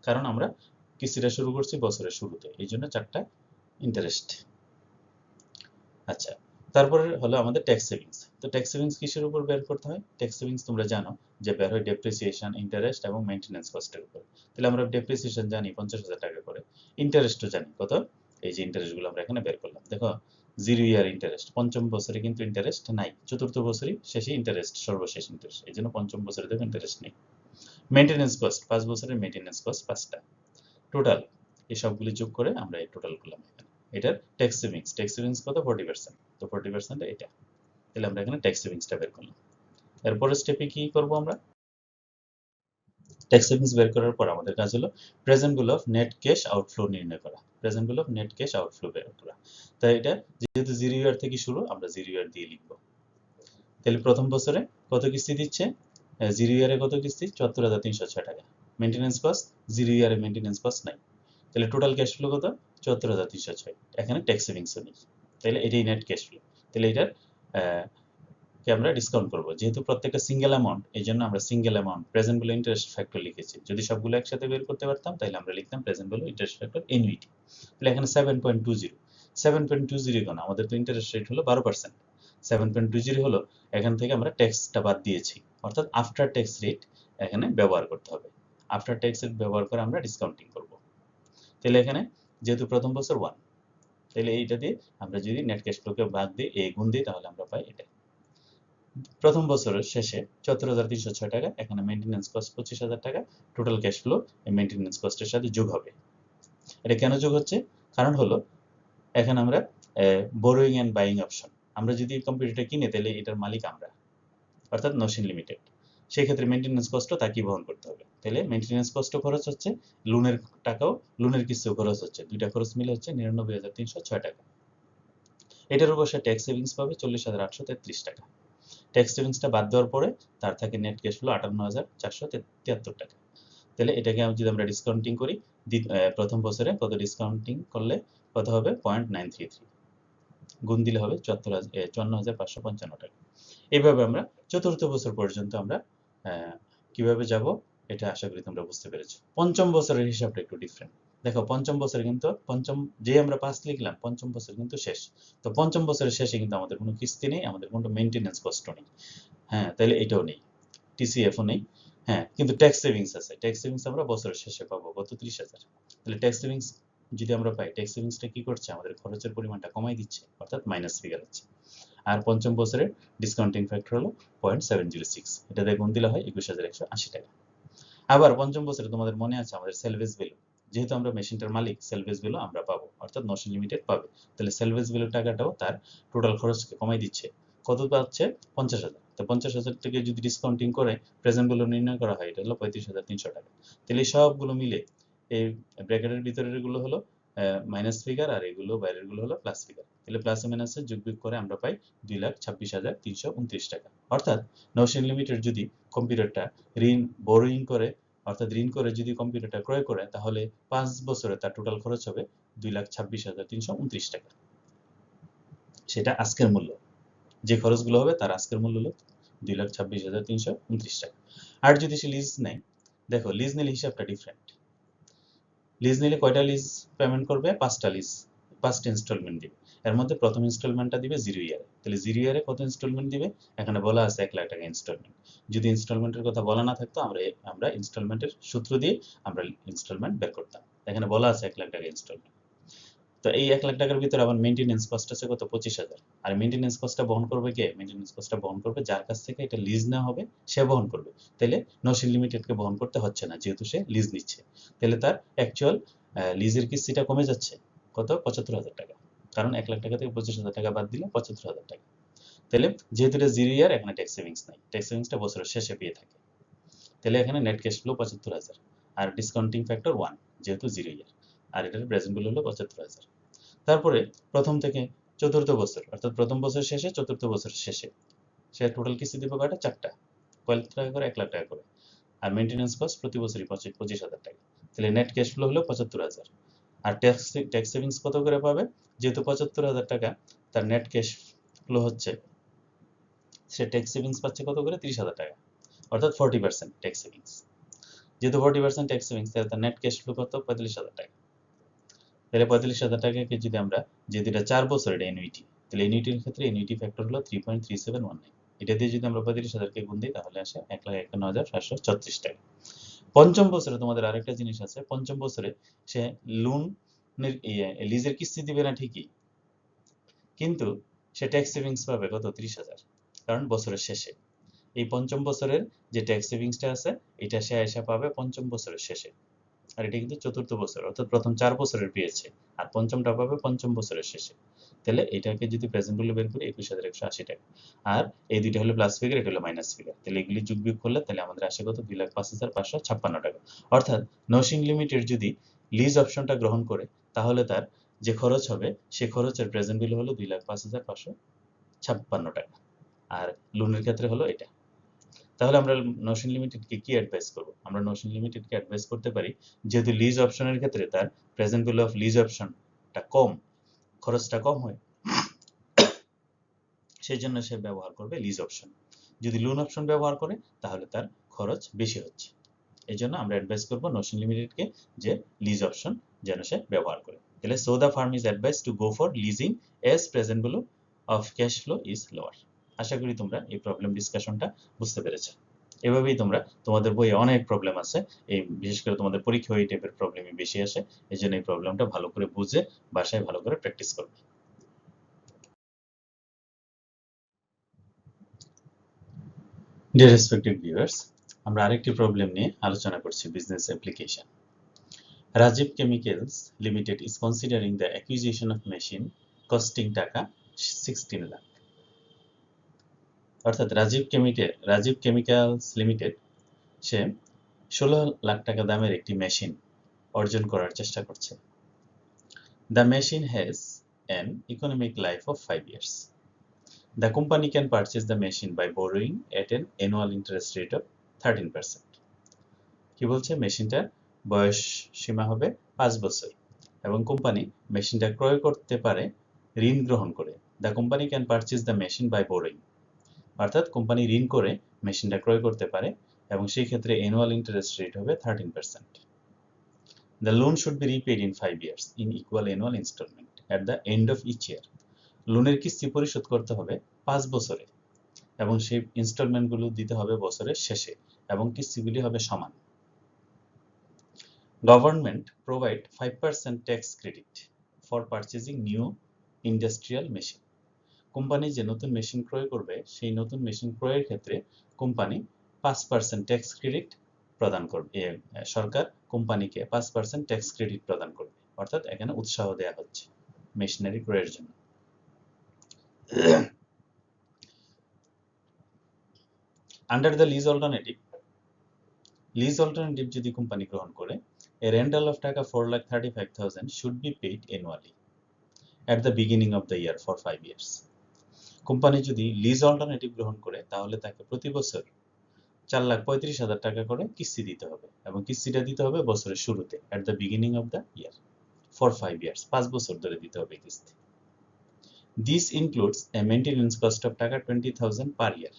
কারণ আমরা কিস্তিটা শুরু করছি বছরের শুরুতে, এই জন্য 4টা ইন্টারেস্ট। আচ্ছা, তারপরে হলো আমাদের ট্যাক্স সেভিংস। তো ট্যাক্স সেভিংস কিসের উপর বের করতে হয়? ট্যাক্স সেভিংস তোমরা জানো যে বের হয় ডেপ্রিসিয়েশন, ইন্টারেস্ট এবং মেইনটেন্যান্স কস্টের উপর। তাহলে আমরা ডেপ্রিসিয়েশন জানি ৫০,০০০ টাকা করে, ইন্টারেস্টও জানি কত। এই যে ইন্টারেস্টগুলো আমরা এখানে বের করলাম। দেখো 0 ইয়ার ইন্টারেস্ট, পঞ্চম বছরে কিন্তু ইন্টারেস্ট নাই, চতুর্থ বছরই শেষে ইন্টারেস্ট, সর্বশেষ ইন্টারেস্ট, এই জন্য পঞ্চম বছরে দেখো ইন্টারেস্ট নেই। মেইনটেন্যান্স কস্ট 5 বছরের মেইনটেন্যান্স কস্ট 5টা। টোটাল এই সবগুলি যোগ করে আমরা এই টোটাল করলাম এখানে। এটার ট্যাক্স সেভিংস, ট্যাক্স সেভিংস কত? 40%। তো 40% এটা। তাহলে আমরা এখানে ট্যাক্স সেভিংসটা বের করলাম। এরপরের স্টেপে কি করব আমরা? ট্যাক্স সেভিংস বের করার পর আমাদের কাজ হলো present value of net cash outflow নির্ণয় করা। Present value of net cash outflow বের করা। তাই এটা যেহেতু 0 ইয়ার থেকে শুরু, আমরা 0 ইয়ার দিয়ে লিখব। তাহলে প্রথম বছরে কত কিস্তি দিচ্ছে? 0 ইয়ারে কত কিস্তি? ৭৪,৩০৬ টাকা। মেইনটেন্যান্স কস্ট 0 ইয়ারে মেইনটেন্যান্স কস্ট নাই। তাহলে টোটাল ক্যাশ ফ্লো কত? ৭৪,৩০৬। এখানে ট্যাক্স সেভিংসও নেই। তাহলে এটাই নেট ক্যাশ ফ্লো। তাহলে এটার কে আমরা ডিসকাউন্ট করব। যেহেতু প্রত্যেকটা সিঙ্গেল অ্যামাউন্ট, এইজন্য আমরা single amount present value interest factor লিখেছি। যদি সবগুলো একসাথে বের করতে পারতাম তাহলে আমরা লিখতাম প্রেজেন্ট ভ্যালু ইন্টারেস্ট ফ্যাক্টর এনইউইটি। তাহলে এখানে 7.20 7.20 কেন? আমাদের তো ইন্টারেস্ট রেট হলো 12%। 7.20 হলো, এখান থেকে আমরা ট্যাক্সটা বাদ দিয়েছি, অর্থাৎ আফটার ট্যাক্স রেট এখানে ব্যবহার করতে হবে। আফটার ট্যাক্স রেট ব্যবহার করে আমরা ডিসকাউন্টিং করব। তাহলে এখানে যেহেতু প্রথম বছর 1, তাহলে এইটা দিয়ে আমরা যদি নেট ক্যাশ ফ্লোকে ভাগ দিই, গুণ দিই, তাহলে আমরা পাই এটা। প্রথম বছরের শেষে ৭৪,৩০৬ টাকা, এখানে মেইনটেন্যান্স কস্ট ২৫,০০০ টাকা, টোটাল ক্যাশ ফ্লো এই মেইনটেন্যান্স কস্টের সাথে যোগ হবে। এটা কেন যোগ হচ্ছে? কারণ হলো এখানে আমরা বোরোইং অ্যান্ড বাইং অপশন, আমরা যদি কম্পিউটারটা কিনে তাহলে এটার মালিক আমরা, অর্থাৎ নসিন লিমিটেড। সেই ক্ষেত্রে মেইনটেন্যান্স কস্টও তাকেই বহন করতে হবে। তাহলে মেইনটেন্যান্স কস্টও খরচ হচ্ছে, লোনের টাকাও, লোনের কিস্তিও খরচ হচ্ছে, দুইটা খরচ মিলে হচ্ছে ৯৯,৩০৬ টাকা। এটার উপর সে ট্যাক্স সেভিংস পাবে ৪০,৮৩৩ টাকা। ট্যাক্স সেভিংসটা বাদ দেওয়ার পরে তার থাকে নেট ক্যাশ ফ্লো ৫৮,৪৭৩ টাকা। তাহলে এটাকে যদি আমরা ডিসকাউন্টিং করি, প্রথম বছরে কত ডিসকাউন্টিং করলে কত হবে? 0.933, গুণ দিলে হবে ৫৪,৫৫৫ টাকা। এইভাবে আমরা চতুর্থ বছর পর্যন্ত আমরা কিভাবে যাব এটা আশা করি তোমরা বুঝতে পেরেছো। পঞ্চম বছরের হিসাবটা একটু ডিফারেন্ট। দেখো পঞ্চম বছরে কিন্তু যে আমরা ৫ লিখলাম, পঞ্চম বছর কিন্তু শেষ। তো পঞ্চম বছরের শেষে কিন্তু আমাদের কোনো কিস্তি নেই, আমাদের কোনো মেইনটেন্যান্স কস্টও নেই। হ্যাঁ, তাহলে এটাও নেই, টিসিএফও নেই। হ্যাঁ, কিন্তু ট্যাক্স সেভিংস আছে। ট্যাক্স সেভিংস আমরা বছরের শেষে পাবো কত? ৩০,০০০। তাহলে ট্যাক্স সেভিংস যদি আমরা পাই, ট্যাক্স সেভিংসটা কি করছে? আমাদের খরচের পরিমাণটা কমাই দিচ্ছে, অর্থাৎ মাইনাস ফিগার হচ্ছে। আর পঞ্চম বছরের ডিসকাউন্টিং ফ্যাক্টর হলো 0.706, এটা দিয়ে গুণ দিলে হয় ২১,১৮০ টাকা। আবার পঞ্চম বছরে তোমাদের মনে আছে আমাদের সেলভেজ ভ্যালু, যেহেতু আমরা মেশিনটার মালিক, সেলভেজ ভ্যালু আমরা পাবো, অর্থাৎ নসিন লিমিটেড পাবে। তাহলে সেলভেজ ভ্যালু টাকাটাও তার টোটাল খরচকে কমাই দিচ্ছে। কত পাচ্ছে? ৫০,০০০। তো ৫০,০০০ থেকে যদি ডিসকাউন্টিং করে প্রেজেন্ট ভ্যালু নির্ণয় করা হয়, এটা হলো ৩৫,৩০০ টাকা। তাহলে এই সবগুলো মিলে এই ব্র্যাকেটের ভিতরের গুলো হলো মাইনাস ফিগার, আর এগুলো বাইরের গুলো হলো প্লাস ফিগার। তাহলে প্লাসে মাইনাসে যোগ বিয়োগ করে আমরা পাই ২,২৬,৩২৯ টাকা। অর্থাৎ নসিন লিমিটেড যদি কম্পিউটারটা বোরোইং করে, অর্থাৎ ঋণ করে যদি কম্পিউটারটা ক্রয় করে, তাহলে ৫ বছরে তার টোটাল খরচ হবে ২,২৬,৩২৯ টাকা। সেটা আজকের মূল্য। যে খরচগুলো হবে তার আজকের মূল্য হলো ২,২৬,৩২৯ টাকা। আর যদি সে লিজ নেয়, দেখো লিজ নিলে হিসাবটা ডিফারেন্ট। লিজ নিলে কয়টা লিজ পেমেন্ট করবে? ৫টা লিজ, ৫টা ইনস্টলমেন্ট দিবে। এর মধ্যে প্রথম ইনস্টলমেন্টটা দিবে 0 ইয়ারে। তাহলে 0 ইয়ারে কত ইনস্টলমেন্ট দিবে? এখানে বলা আছে ১,০০,০০০ টাকা ইনস্টলমেন্ট। যদি ইনস্টলমেন্টের কথা বলা না থাকতো, আমরা ইনস্টলমেন্টের সূত্র দিয়ে আমরা ইনস্টলমেন্ট বের করতাম। এখানে বলা আছে ১,০০,০০০ টাকা ইনস্টলমেন্ট। তো এই ১,০০,০০০ টাকার ভিতরে আবার মেইনটেন্যান্স কস্ট আছে কত? ২৫,০০০। আর মেইনটেন্যান্স কস্টটা বহন করবে কে? মেইনটেন্যান্স কস্টটা বহন করবে যার কাছ থেকে এটা লিজ নেওয়া হবে, সে বহন করবে। তাহলে নসিন লিমিটেডকে বহন করতে হচ্ছে না, যেহেতু সে লিজ নিচ্ছে। তাহলে তার অ্যাকচুয়াল লিজের কিস্তিটা কমে যাচ্ছে কত? ৭৫,০০০ টাকা। কারণ ১,০০,০০০ টাকা থেকে ২৫,০০০ টাকা বাদ দিলে ৭৫,০০০ টাকা। তাহলে যেহেতু এটা 0 ইয়ার, এখানে ট্যাক্স সেভিংস নাই, ট্যাক্স সেভিংসটা বছরের শেষে পেয়ে থাকে। তাহলে এখানে নেট ক্যাশ ফ্লো ৭৫,০০০, আর ডিসকাউন্টিং ফ্যাক্টর 1, যেহেতু 0 ইয়ার, আর এটার প্রেজেন্ট ভ্যালু হলো ৭৫,০০০। তারপরে প্রথম থেকে চতুর্থ বছর, অর্থাৎ প্রথম বছর শেষে চতুর্থ বছর শেষে সে টোটাল কিস্তি দেবে কয়টা? ৪টা। কয় টাকা করে? ১,০০,০০০ টাকা করে। আর মেইনটেন্যান্স কস্ট প্রতি বছরই ২৫,০০০ টাকা। তাহলে নেট ক্যাশ ফ্লো হলো ৭৫,০০০। আর ট্যাক্স সেভিংস কত করে পাবে? যেহেতু ৭৫,০০০ টাকা তার নেট ক্যাশ ফ্লো হচ্ছে, সে ট্যাক্স সেভিংস পাচ্ছে কত করে? ৩০,০০০ টাকা, অর্থাৎ 40% ট্যাক্স সেভিংস। যেহেতু 40% ট্যাক্স সেভিংস, তাহলে তার নেট ক্যাশ ফ্লো কত? ৪৫,০০০ টাকা। তাহলে ৪৫,০০০ টাকাকে যদি আমরা, যেহেতু এটা ৪ বছর, এটা এনুইটি, তাহলে এনুইটির ক্ষেত্রে এনুইটি ফ্যাক্টর হলো 3.3719। এটা দিয়ে যদি আমরা ৪৫,০০০কে গুণ দিই তাহলে আসে ১,৫১,৭৩৬ টাকা। পঞ্চম বছরে তোমাদের আরেকটা জিনিস আছে, পঞ্চম বছরে সে লোনের লিজের কিস্তি দিবে না ঠিকই, কিন্তু সে ট্যাক্স সেভিংস পাবে কত? ৩০,০০০। কারণ বছরের শেষে এই পঞ্চম বছরের যে ট্যাক্স সেভিংসটা আছে, এটা সে আইসা পাবে পঞ্চম বছরের শেষে। আর এটা কিন্তু চতুর্থ বছর, অর্থাৎ প্রথম ৪ বছরের পেয়েছে, আর পঞ্চমটা পাবে পঞ্চম বছরের শেষে। তাহলে এটাকে যদি প্রেজেন্ট ভ্যালু বের করি ২১,১৮০ টাকা। আর এই দুইটা হলো প্লাস ফিগার, এটা হলো মাইনাস ফিগার। তাহলে এগুলি যোগ বিয়োগ করলে তাহলে আমাদের আসে কত? ২,০৫,৫৫৬ টাকা। অর্থাৎ নসিন লিমিটেড যদি লিজ অপশনটা গ্রহণ করে, তাহলে তার যে খরচ হবে সে খরচের প্রেজেন্ট ভ্যালু হলো ২,৫,৫৫৬ টাকা। আর লোনের ক্ষেত্রে হলো এটা। তাহলে আমরা নসিন লিমিটেডকে কি অ্যাডভাইস করব? আমরা নসিন লিমিটেডকে অ্যাডভাইস করতে পারি, যেহেতু লিজ অপশনের ক্ষেত্রে তার প্রেজেন্ট ভ্যালু অফ লিজ অপশনটা কম, খরচটা কম হয়, সেই জন্য সে ব্যবহার করবে লিজ অপশন। যদি লোন অপশন ব্যবহার করে তাহলে তার খরচ বেশি হচ্ছে। এই জন্য আমরা অ্যাডভাইস করব নসিন লিমিটেডকে যে লিজ অপশন যেন সে ব্যবহার করে। তাহলে so the firm is advise to go for leasing as present value of cash flow is lower. আশা করি তোমরা এই প্রবলেম ডিসকাশনটা বুঝতে পেরেছো। এভাবেই তোমরা, তোমাদের বইয়ে অনেক প্রবলেম আছে, এই বিশেষ করে তোমাদের পরীক্ষায় এই টাইপের প্রবলেমই বেশি আসে। এই জন্য এই প্রবলেমটা ভালো করে বুঝে বাসায় ভালো করে প্র্যাকটিস করবে। ডিয়ার রেসপেক্টেড ভিউয়ার্স, আমরা আরেকটি প্রবলেম নিয়ে আলোচনা করছি, business application. Rajiv Chemicals Limited is considering the acquisition of machine costing টাকা 16 লাখ। অর্থাৎ রাজীব কেমিক্যালস লিমিটেড সে 16 লাখ টাকা দামের একটি মেশিন অর্জন করার চেষ্টা করছে। The machine has an economic life of 5 years. The company can purchase the machine by borrowing at an annual interest rate of 13%. কি বলছে, মেশিনটার বয়স সীমা হবে 5 বছর এবং কোম্পানি মেশিনটা ক্রয় করতে পারে ঋণ গ্রহণ করে। The company can purchase the machine by borrowing, অর্থাৎ কোম্পানি ঋণ করে মেশিনটা ক্রয় করতে পারে এবং সেই ক্ষেত্রে অ্যানুয়াল ইন্টারেস্ট রেট হবে 13%. The loan should be repaid in 5 years in equal annual instalment at the end of each year. লোনের কিস্তি পরিশোধ করতে হবে 5 বছরে এবং সেই ইনস্টলমেন্টগুলো দিতে হবে বছরের শেষে এবং কিস্তিগুলি হবে সমান। Government provide 5% tax credit for purchasing new industrial machine. Company যে নতুন মেশিন ক্রয় করবে সেই নতুন মেশিন ক্রয়ের ক্ষেত্রে কোম্পানি 5% ট্যাক্স ক্রেডিট প্রদান করবে। সরকার কোম্পানিকে 5% ট্যাক্স ক্রেডিট প্রদান করবে, অর্থাৎ এখানে উৎসাহ দেওয়া হচ্ছে মেশিনারি ক্রয়ের জন্য। আন্ডার দ্য লিজ অল্টারনেটিভ যদি কোম্পানি গ্রহণ করে, a rental of টাকা 4,35,000 should be paid annually at the beginning of the year for 5 years. Company যদি লিজ অল্টারনেটিভ গ্রহণ করে তাহলে তাকে প্রতি বছর 4,35,000 টাকা করে কিস্তি দিতে হবে এবং কিস্তিটা দিতে হবে বছরের শুরুতে at the beginning of the year for 5 years, 5 বছর ধরে দিতে হবে কিস্তি। This includes a maintenance cost of টাকা 20,000 per year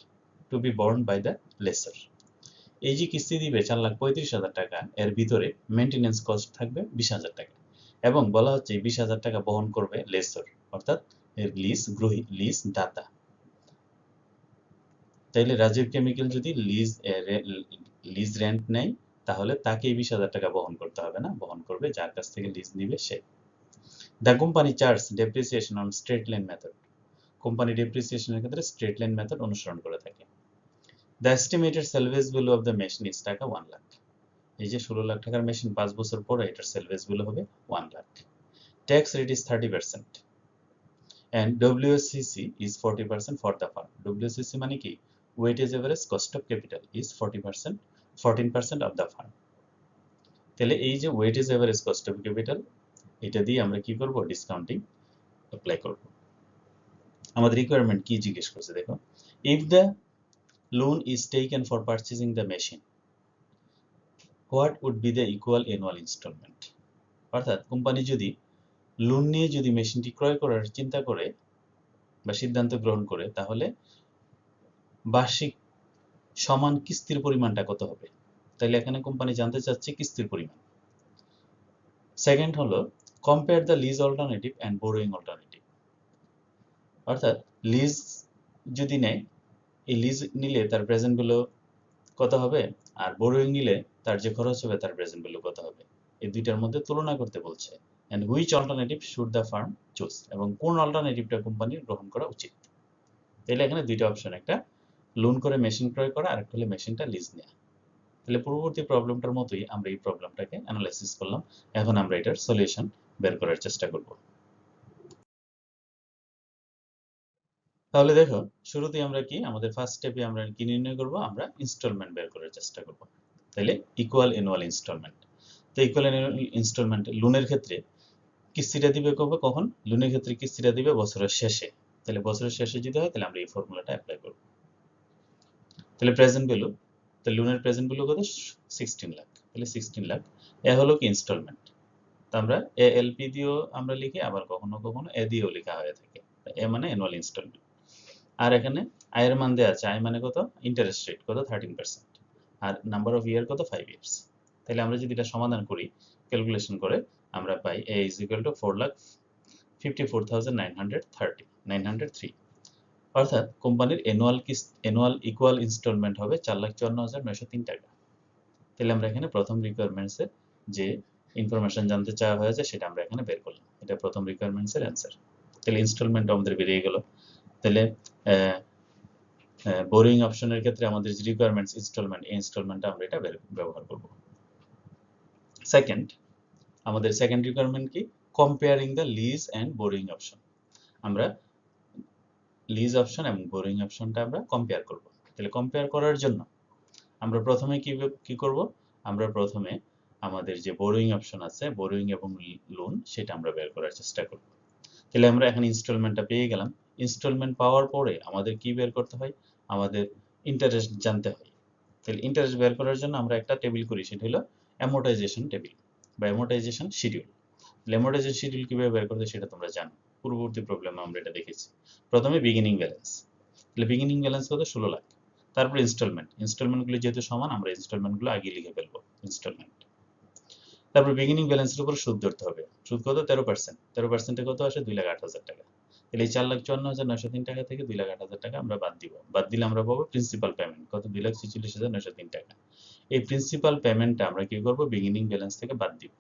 to be borne by the lessor. এই যে কিস্তি দিবে 4,35,000 টাকা, এর ভিতরে মেইনটেনেন্স কস্ট থাকবে 20,000 টাকা এবং বলা হচ্ছে 20,000 টাকা বহন করবে লেসর, অর্থাৎ এর লিজ দাতা। তাইলে রাজীব কেমিক্যাল যদি লিজ রেন্ট নেয় তাহলে তাকে 20,000 টাকা বহন করতে হবে না, বহন করবে যার কাছ থেকে লিজ নিবে সে। The company charge depreciation on straight line method. Company ডেপ্রিসিয়েশনের ক্ষেত্রে স্ট্রেট লাইন মেথড অনুসরণ করে থাকে। The estimated salvage value of the machine is টাকা 1 লাখ। এই যে 16 লাখ টাকার মেশিন 5 বছর পরে এটার salvage value হবে 1 lakh. Tax rate is 30% and WSCC is 40% for the firm. WSCC মানে কি, weighted average cost of capital is 14% of the firm. তাহলে এই যে weighted average cost of capital, এটা দিয়ে আমরা কি করব, ডিসকাউন্টিং অ্যাপ্লাই করব। আমাদের রিকোয়ারমেন্ট কি জিজ্ঞেস করছে দেখো, if the loan is taken for purchasing the machine, what would be the equal annual installment? অর্থাৎ কোম্পানি যদি লোন নিয়ে যদি মেশিনটি ক্রয় করার চিন্তা করে বা সিদ্ধান্ত গ্রহণ করে তাহলে বার্ষিক সমান কিস্তির পরিমাণটা কত হবে। তাহলে এখানে কোম্পানি জানতে চাচ্ছে কিস্তির পরিমাণ। সেকেন্ড হলো compare the lease alternative and borrowing alternative. অর্থাৎ লিজ যদি নেয়, এই লিজ নিলে তার প্রেজেন্ট ভ্যালু কত হবে আর বোরোয়িং নিলে তার যে খরচ হবে তার প্রেজেন্ট ভ্যালু কত হবে, এই দুইটার মধ্যে তুলনা করতে বলছে। and which alternative should the firm choose, এবং কোন অল্টারনেটিভটা কোম্পানির গ্রহণ করা উচিত। তাহলে এখানে দুইটা অপশন, একটা লোন করে মেশিন ক্রয় করা আর একটা হলো মেশিনটা লিজ নেওয়া। তাহলে পূর্ববর্তী প্রবলেমটার মতোই আমরা এই প্রবলেমটাকে অ্যানালাইসিস করলাম, এখন আমরা এটার সলিউশন বের করার চেষ্টা করব। তাহলে দেখো, শুরুতেই আমরা কি আমাদের ফার্স্ট স্টেপে আমরা কি নির্ণয় করব, আমরা ইনস্টলমেন্ট বের করার চেষ্টা করব। তাহলে ইকুয়াল অ্যানুয়াল ইনস্টলমেন্ট। তো ইকুয়াল অ্যানুয়াল ইনস্টলমেন্ট লোনের ক্ষেত্রে কিস্তিটা দিবে কখন, লোনের ক্ষেত্রে কিস্তিটা দিবে বছরের শেষে। তাহলে বছরের শেষে যদি হয় তাহলে আমরা এই ফর্মুলাটা অ্যাপ্লাই করব। তাহলে প্রেজেন্ট ভ্যালু, তাহলে লোনের প্রেজেন্ট ভ্যালু কত, 16 লাখ। তাহলে 16 লাখ এ হলো কি ইনস্টলমেন্ট। তো আমরা এএলপি দিয়েও আমরা লিখি, আবার কখনো কখনো এ দিয়েও লেখা হয়ে থাকে। এ মানে অ্যানুয়াল ইনস্টলমেন্ট। আর এখানে আয়ের মান দেওয়া আছে, আয় মানে কত, ইন্টারেস্ট রেট কত 13%, আর নাম্বার অফ ইয়ার কত 5 ইয়ার্স। তাহলে আমরা যদি এটা সমাধান করি ক্যালকুলেশন করে আমরা পাই a is equal to 4,54,903। অর্থাৎ কোম্পানির অ্যানুয়াল ইকুয়াল ইনস্টলমেন্ট হবে 4,54,903 টাকা। তাহলে আমরা এখানে প্রথম রিকোয়ারমেন্টসের যে ইনফরমেশন জানতে চাওয়া হয়েছে সেটা আমরা এখানে বের করলাম, এটা প্রথম রিকোয়ারমেন্টসের অ্যান্সার। তাহলে ইনস্টলমেন্ট আমাদের বেরিয়ে গেল। তাহলে বোরিং অপশনের ক্ষেত্রে আমাদের যে রিকোয়ারমেন্টস ইনস্টলমেন্ট, এই ইনস্টলমেন্টটা আমরা এটা ব্যবহার করব। সেকেন্ড, আমাদের সেকেন্ড রিকোয়ারমেন্ট কি? Comparing the lease and borrowing option. আমরা লিজ অপশন এবং বোরিং অপশনটা আমরা কম্পেয়ার করব। তাহলে কম্পেয়ার করার জন্য আমরা প্রথমে কি করব? আমরা প্রথমে আমাদের যে বোরিং অপশন আছে, বোরিং এবং লোন, সেটা আমরা বের করার চেষ্টা করব। তাহলে আমরা এখন ইনস্টলমেন্টটা পেয়ে গেলাম। ইনস্টলমেন্ট পাওয়ার পরে আমাদের কি বের করতে হয়? আমাদের ইন্টারেস্ট জানতে হয়। তাহলে ইন্টারেস্ট বের করার জন্য আমরা একটা টেবিল করি, সেটা হলো অ্যামোর্টাইজেশন টেবিল বা অ্যামোর্টাইজেশন শিডিউল। অ্যামোর্টাইজেশন শিডিউল কিভাবে বের করতে সেটা তোমরা জানো, পূর্ববর্তী প্রবলেমে আমরা এটা দেখেছি। প্রথমে বিগিনিং ব্যালেন্স, তাহলে বিগিনিং ব্যালেন্স কত? 16 লাখ। তারপর ইনস্টলমেন্টগুলো যেহেতু সমান, আমরা ইনস্টলমেন্টগুলো আগে লিখে ফেলবো ইনস্টলমেন্ট। তারপর বিগিনিং ব্যালেন্সের উপর সুদ ধরতে হবে। সুদ কত? 13%। 13%-এ কত আসে? 2,08,000 টাকা। তাহলে এই 4,54,903 টাকা থেকে 2,08,000 টাকা আমরা বাদ দিব। বাদ দিলে আমরা পাবো প্রিন্সিপাল পেমেন্ট কত? 2,46,903 টাকা। এই প্রিন্সিপাল পেমেন্টটা আমরা কি করব? বিগিনিং ব্যালেন্স থেকে বাদ দিব।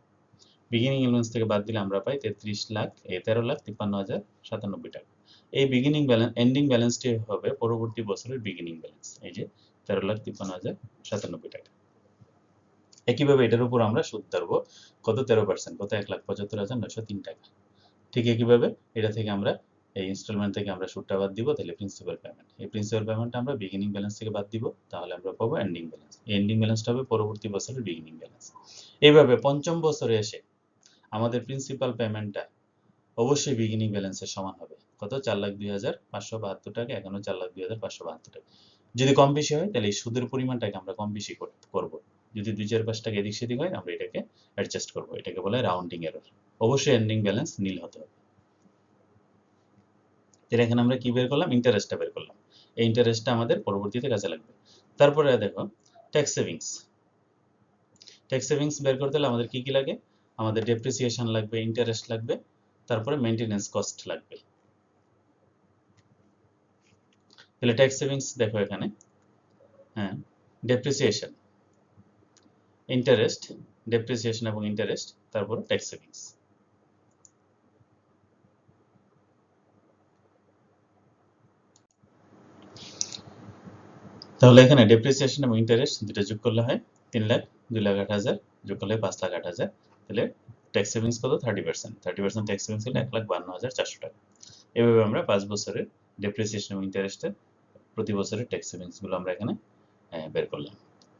বিগিনিং ব্যালেন্স থেকে বাদ দিলে আমরা পাই 13,53,97 টাকা। এই বিগিনিং ব্যালেন্স, এন্ডিং ব্যালেন্সটি হবে পরবর্তী বছরের বিগিনিং ব্যালেন্স। এই যে 13,53,97 টাকা। একইভাবে এটার উপর আমরা সুদ ধরবো কত? 13%, কত? 1,75,903 টাকা। ঠিক একইভাবে এটা থেকে আমরা এই ইনস্টলমেন্ট থেকে আমরা সুদটা বাদ দিব, তাহলে প্রিন্সিপাল পেমেন্ট। এই প্রিন্সিপাল পেমেন্টটা আমরা বিগিনিং ব্যালেন্স থেকে বাদ দিব, তাহলে আমরা পাবো এন্ডিং ব্যালেন্স। এই এন্ডিং ব্যালেন্সটা হবে পরবর্তী বছরের বিগিনিং ব্যালেন্স। এইভাবে পঞ্চম বছরে এসে আমাদের প্রিন্সিপাল পেমেন্টটা অবশ্যই বিগিনিং ব্যালেন্সের সমান হবে। কত? 4,02,572 টাকা। এখনো 4,02,572 টাকা। যদি কম বেশি হয় তাহলে এই সুদের পরিমাণটাকে আমরা কম বেশি করব। যদি 2-4-5 টাকা এদিক সেদিক হয় আমরা এটাকে অ্যাডজাস্ট করব। এটাকে বলা হয় রাউন্ডিং এরর। অবশ্যই এন্ডিং ব্যালেন্স নীল হতে হবে। এর এখানে আমরা কি বের করলাম? ইন্টারেস্টটা বের করলাম। এই ইন্টারেস্টটা আমাদের পরবর্তীতে কাজে লাগবে। তারপরে দেখো ট্যাক্স সেভিংস। ট্যাক্স সেভিংস বের করতে হলে আমাদের কি লাগে? আমাদের ডেপ্রিসিয়েশন লাগবে, ইন্টারেস্ট লাগবে, তারপরে মেইনটেনেন্স কস্ট লাগবে। তাহলে ট্যাক্স সেভিংস দেখো এখানে, হ্যাঁ, ডেপ্রিসিয়েশন, ইন্টারেস্ট, ডেপ্রিসিয়েশন এবং ইন্টারেস্ট, তারপরে ট্যাক্স সেভিংস। তাহলে এখানে ডেপ্রিসিয়েশন এবং ইন্টারেস্ট দুটো যোগ করলে হয় 3,02,08,000, যোগ করলে 5,08,000। তাহলে ট্যাক্স সেভিংস কত? 30%। 30% ট্যাক্স সেভিংস হলে 1,52,400 টাকা। এভাবে আমরা 5 বছরের ডেপ্রিসিয়েশন এবং ইন্টারেস্টের প্রতি বছরের ট্যাক্স সেভিংস গুলো আমরা এখানে বের করলাম।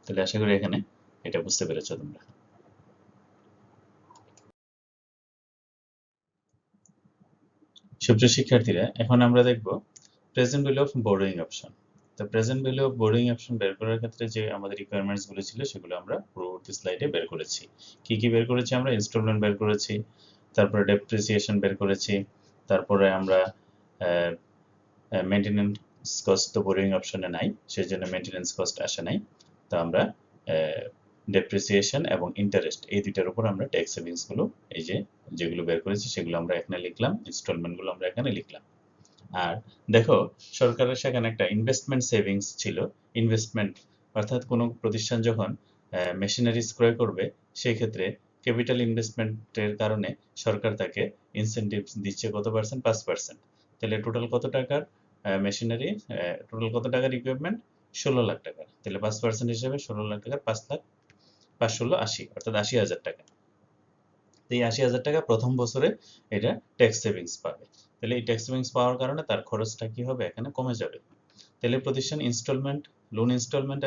তাহলে আশা করি এখানে এটা বুঝতে পেরেছো তোমরা। সুপ্রিয় শিক্ষার্থীরা, এখন আমরা দেখব প্রেজেন্ট ভ্যালু অফ বোরোইং অপশন। তো প্রেজেন্ট ভ্যালু অফ বোরোইং অপশন বের করার ক্ষেত্রে যে আমাদের রিকোয়ারমেন্টস গুলো ছিল সেগুলো আমরা পূর্ববর্তী স্লাইডে বের করেছি। কি কি বের করেছি? আমরা ইনস্টলমেন্ট বের করেছি, তারপরে ডেপ্রিসিয়েশন বের করেছি, তারপরে আমরা মেইনটেনেন্স কস্ট তো বোরোইং অপশনে নাই, সেজন্য মেইনটেনেন্স কস্ট আসে নাই। তো আমরা ডেপ্রিসিয়েশন এবং ইন্টারেস্ট এই দুইটার উপর আমরা ট্যাক্স সেভিংস গুলো এই যে যেগুলো বের করেছি সেগুলো আমরা এখানে লিখলাম, ইনস্টলমেন্ট গুলো আমরা এখানে লিখলাম। আর দেখো সরকারের সেখানে একটা ইনভেস্টমেন্ট সেভিংস ছিল। ইনভেস্টমেন্ট অর্থাৎ কোনো প্রতিষ্ঠান যখন মেশিনারিজ ক্রয় করবে সেই ক্ষেত্রে ক্যাপিটাল ইনভেস্টমেন্টের কারণে সরকার তাকে ইনসেনটিভ দিচ্ছে কত পার্সেন্ট? 5%। তাহলে টোটাল কত টাকার মেশিনারি, টোটাল কত টাকার ইকুইপমেন্ট? 16 লাখ টাকা। তাহলে 5% হিসেবে 16 লাখ টাকার 5 লাখ 5 16 80, অর্থাৎ 80,000 টাকা। তো এই 80,000 টাকা প্রথম বছরে এটা ট্যাক্স সেভিংস পাবে। তাহলে এই ট্যাক্স সেভিংস পাওয়ার কারণে তার খরচটা কি হবে? এখানে কমে যাবে। তাহলে প্রতিষ্ঠান ইনস্টলমেন্ট, লোন ইনস্টলমেন্ট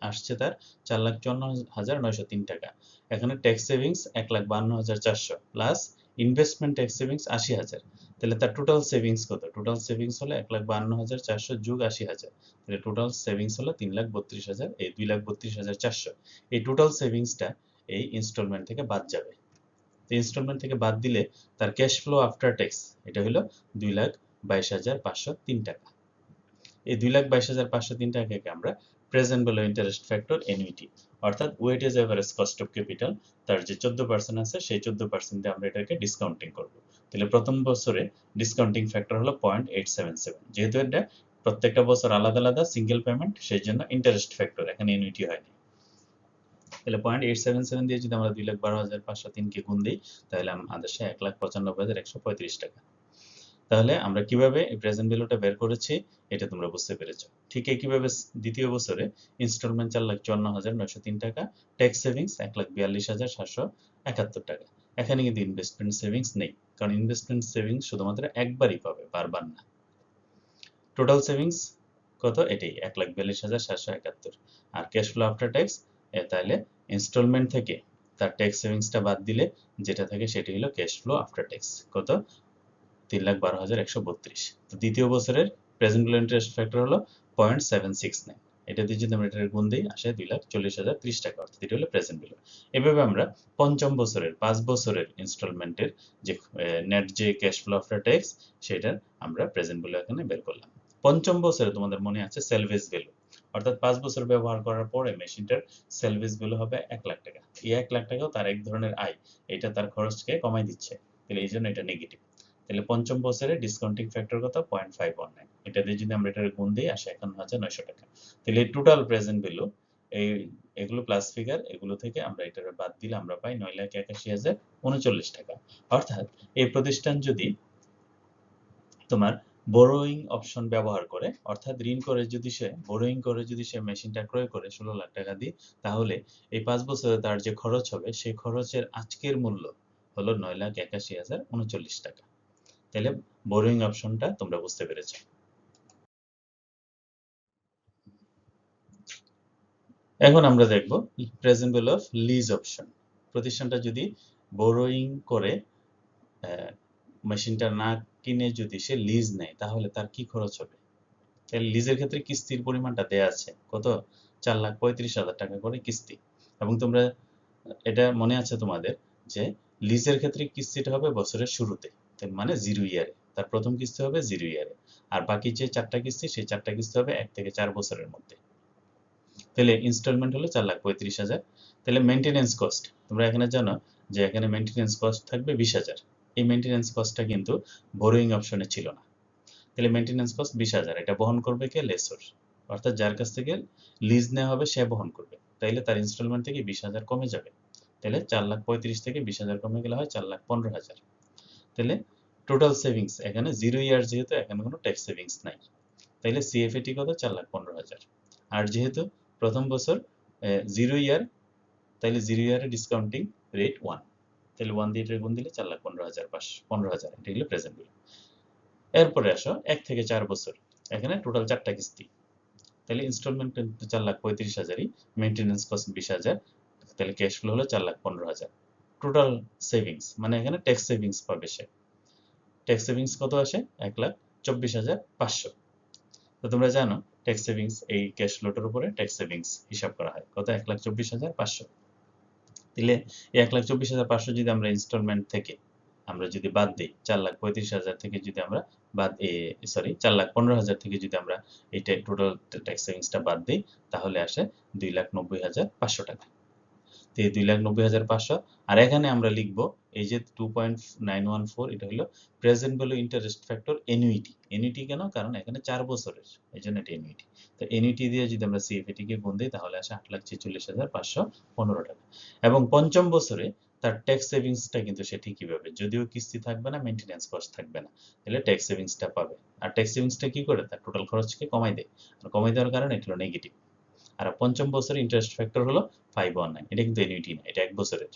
আসছে তার 4,54,903 টাকা। এখানে tax savings 1,52,400 plus investment tax savings 80,000। তাহলে তার টোটাল সেভিংস কত? টোটাল সেভিংস হলো 1,52,400 যোগ 80,000। তাহলে টোটাল সেভিংস হলো 3,32,000, এই 2,32,400। এই টোটাল সেভিংসটা এই ইনস্টলমেন্ট থেকে বাদ যাবে। ইনস্টলমেন্ট থেকে বাদ দিলে তার ক্যাশ ফ্লো আফটার ট্যাক্স এটা হলো 2,22,503 টাকা। এই 2,22,503 টাকাকে আমরা present value interest factor NET অর্থাৎ weightage average cost of capital তার যে 14% আছে সেই 14% দিয়ে আমরা এটাকে ডিসকাউন্টিং করব। তাহলে প্রথম বছরে ডিসকাউন্টিং ফ্যাক্টর হলো 0.877। যেহেতু এটা প্রত্যেকটা বছর আলাদা আলাদা সিঙ্গেল পেমেন্ট, সেই জন্য ইন্টারেস্ট ফ্যাক্টর এখানে এনইটি হয়নি। তাহলে 0.877 দিয়ে যদি আমরা 2,12,503 কে গুণ দিই তাহলে আমাদের 1,95,135 টাকা। তাহলে আমরা কিভাবে এই প্রেজেন্ট ভ্যালুটা বের করেছি এটা তোমরা বুঝতে পেরেছো। ঠিক একইভাবে দ্বিতীয় বছরে ইনস্টলমেন্ট 4,54,903 টাকা, ট্যাক্স সেভিংস 1,42,771 টাকা। এখানে কিন্তু ইনভেস্টমেন্ট সেভিংস নেই, কারণ ইনভেস্টমেন্ট সেভিংস শুধুমাত্র একবারই পাবে, বারবার না। টোটাল সেভিংস কত? এটাই 1,42,771। আর ক্যাশ ফ্লো আফটার ট্যাক্স, তাহলে ইনস্টলমেন্ট থেকে তার ট্যাক্স সেভিংসটা বাদ দিলে যেটা থাকে সেটি হলো ক্যাশ ফ্লো আফটার ট্যাক্স, কত? 3,12,132। তো দ্বিতীয় বছরের প্রেজেন্ট ভ্যালু ইন্টারেস্ট ফ্যাক্টর হলো 0.769। এটা দিয়ে যদি আমরা এটার গুণ দিই আসে 2,40,030 টাকা, অর্থাৎ এটা হলো প্রেজেন্ট ভ্যালু। এভাবে আমরা পঞ্চম বছরের 5 বছরের ইনস্টলমেন্টের যে নেট যে ক্যাশ ফ্লো আফটার ট্যাক্স সেটার আমরা প্রেজেন্ট ভ্যালু এখানে বের করলাম। পঞ্চম বছরে তোমাদের মনে আছে সেলভেজ ভ্যালু, অর্থাৎ 5 বছর ব্যবহার করার পরে মেশিনটার সেলভেজ ভ্যালু হবে 1 লাখ টাকা। এই 1 লাখ টাকাও তার এক ধরনের আয়, এটা তার খরচকে কমাই দিচ্ছে, তাহলে এই জন্য এটা নেগেটিভ। তাহলে পঞ্চম বছরে ডিসকাউন্টিং ফ্যাক্টর কত? 0.519। এটা দিয়ে যদি আমরা এটার গুণ দিই আসে 51,900 টাকা। তাহলে টোটাল প্রেজেন্ট ভ্যালু এই এগুলো প্লাস ফিগার, এগুলো থেকে আমরা এটার বাদ দিলে আমরা পাই 9,81,039 টাকা। অর্থাৎ এই প্রতিষ্ঠান যদি তোমার বোরোয়িং অপশন ব্যবহার করে, অর্থাৎ ঋণ করে যদি সে বোরোয়িং করে যদি সে মেশিনটা ক্রয় করে 16 লাখ টাকা দিয়ে, তাহলে এই 5 বছরে তার যে খরচ হবে সেই খরচের আজকের মূল্য হলো 9,81,039 টাকা। তাহলে বোরোয়িং অপশনটা তোমরা বুঝতে পেরেছো। এখন আমরা দেখব present value of lease option. প্রতিষ্ঠানটা যদি বোরোয়িং করে মেশিনটা না কিনে যদি সে লিজ নেয় তাহলে তার কি খরচ হবে। তাহলে লিজের ক্ষেত্রে কিস্তির পরিমাণটা দেয়া আছে কত? 4,35,000 টাকা করে কিস্তি। এবং তোমরা এটা মনে আছে তোমাদের যে লিজের ক্ষেত্রে কিস্তিটা হবে বছরের শুরুতে, মানে 0 ইয়ারে। তার প্রথম কিস্তি হবে 0 ইয়ারে, আর বাকি যে 4টা কিস্তি সেই 4টা কিস্তি হবে 1 থেকে 4 বছরের মধ্যে। তাহলে ইনস্টলমেন্ট হলো 4,35,000। তাহলে মেইনটেনেন্স কস্ট তোমরা এখানে জানো যে এখানে মেইনটেনেন্স কস্ট থাকবে 20,000। এই মেইনটেনেন্স কস্টটা কিন্তু বোরোয়িং অপশনে ছিল না। তাহলে মেইনটেনেন্স কস্ট 20,000, এটা বহন করবে কে? লেসর, অর্থাৎ যার কাছ থেকে লিজ নেওয়া হবে সে বহন করবে। তাইলে তার ইনস্টলমেন্ট থেকে 20,000 কমে যাবে। তাহলে 4,35,000 থেকে 20,000 কমে গেলে হয় 4,15,000। তাহলে টোটাল সেভিংস এখানে 0 ইয়ার, যেহেতু এখানে কোনো ট্যাক্স সেভিংস নাই, তাইলে সিএফএটি কত? 4,15,000। আর যেহেতু প্রথম বছর 0 ইয়ার, তাইলে 0 ইয়ারে ডিসকাউন্টিং রেট 1, তাহলে 1 দিয়ে এটা গুণ দিলে 4,15,000 এটা হলো প্রেজেন্ট ভ্যালু। এরপরে আসো 1 থেকে 4 বছর, এখানে টোটাল 4টা কিস্তি, তাহলে ইনস্টলমেন্ট কিন্তু 4,35,000ই, মেইনটেনেন্স কস্ট 20,000, তাহলে ক্যাশ ফ্লো হলো 4,15,000। টোটাল সেভিংস মানে এখানে ট্যাক্স সেভিংস পাবে সে। ট্যাক্স সেভিংস কত আসে? 1,24,500। তো তোমরা জানো ট্যাক্স সেভিংস এই ক্যাশ ফ্লোটার উপরে ট্যাক্স সেভিংস হিসাব করা হয় কত? 1,24,500। তাহলে এই 1,24,500 যদি আমরা ইনস্টলমেন্ট থেকে আমরা যদি বাদ দিই, 4,35,000 থেকে যদি আমরা বাদ 4,15,000 থেকে যদি আমরা এইটা টোটাল ট্যাক্স সেভিংসটা বাদ দিই, তাহলে আসে 2,90,500 টাকা। তো এই 2,90,500, আর এখানে আমরা লিখবো এই যে 2.914, এটা হলো present value interest factor annuity. Annuity কেন? কারণ এখানে 4 বছরের, এই জন্য এটা এনুইটি। তো এনুইটি দিয়ে যদি আমরা সিএফএটি কে গুণ দিই তাহলে আসে 8,46,515 টাকা। এবং পঞ্চম বছরে তার ট্যাক্স সেভিংসটা কিন্তু সে ঠিকই পাবে, যদিও কিস্তি থাকবে না, মেইনটেনেন্স কস্ট থাকবে না, তাহলে ট্যাক্স সেভিংসটা পাবে। আর ট্যাক্স সেভিংসটা কি করে? তার টোটাল খরচকে কমাই দেয়, আর কমাই দেওয়ার কারণে এটা হলো নেগেটিভ। আর পঞ্চম বছরের ইন্টারেস্ট ফ্যাক্টর হলো 519, এটা কিন্তু এনুইটি না, এটা 1 বছরের।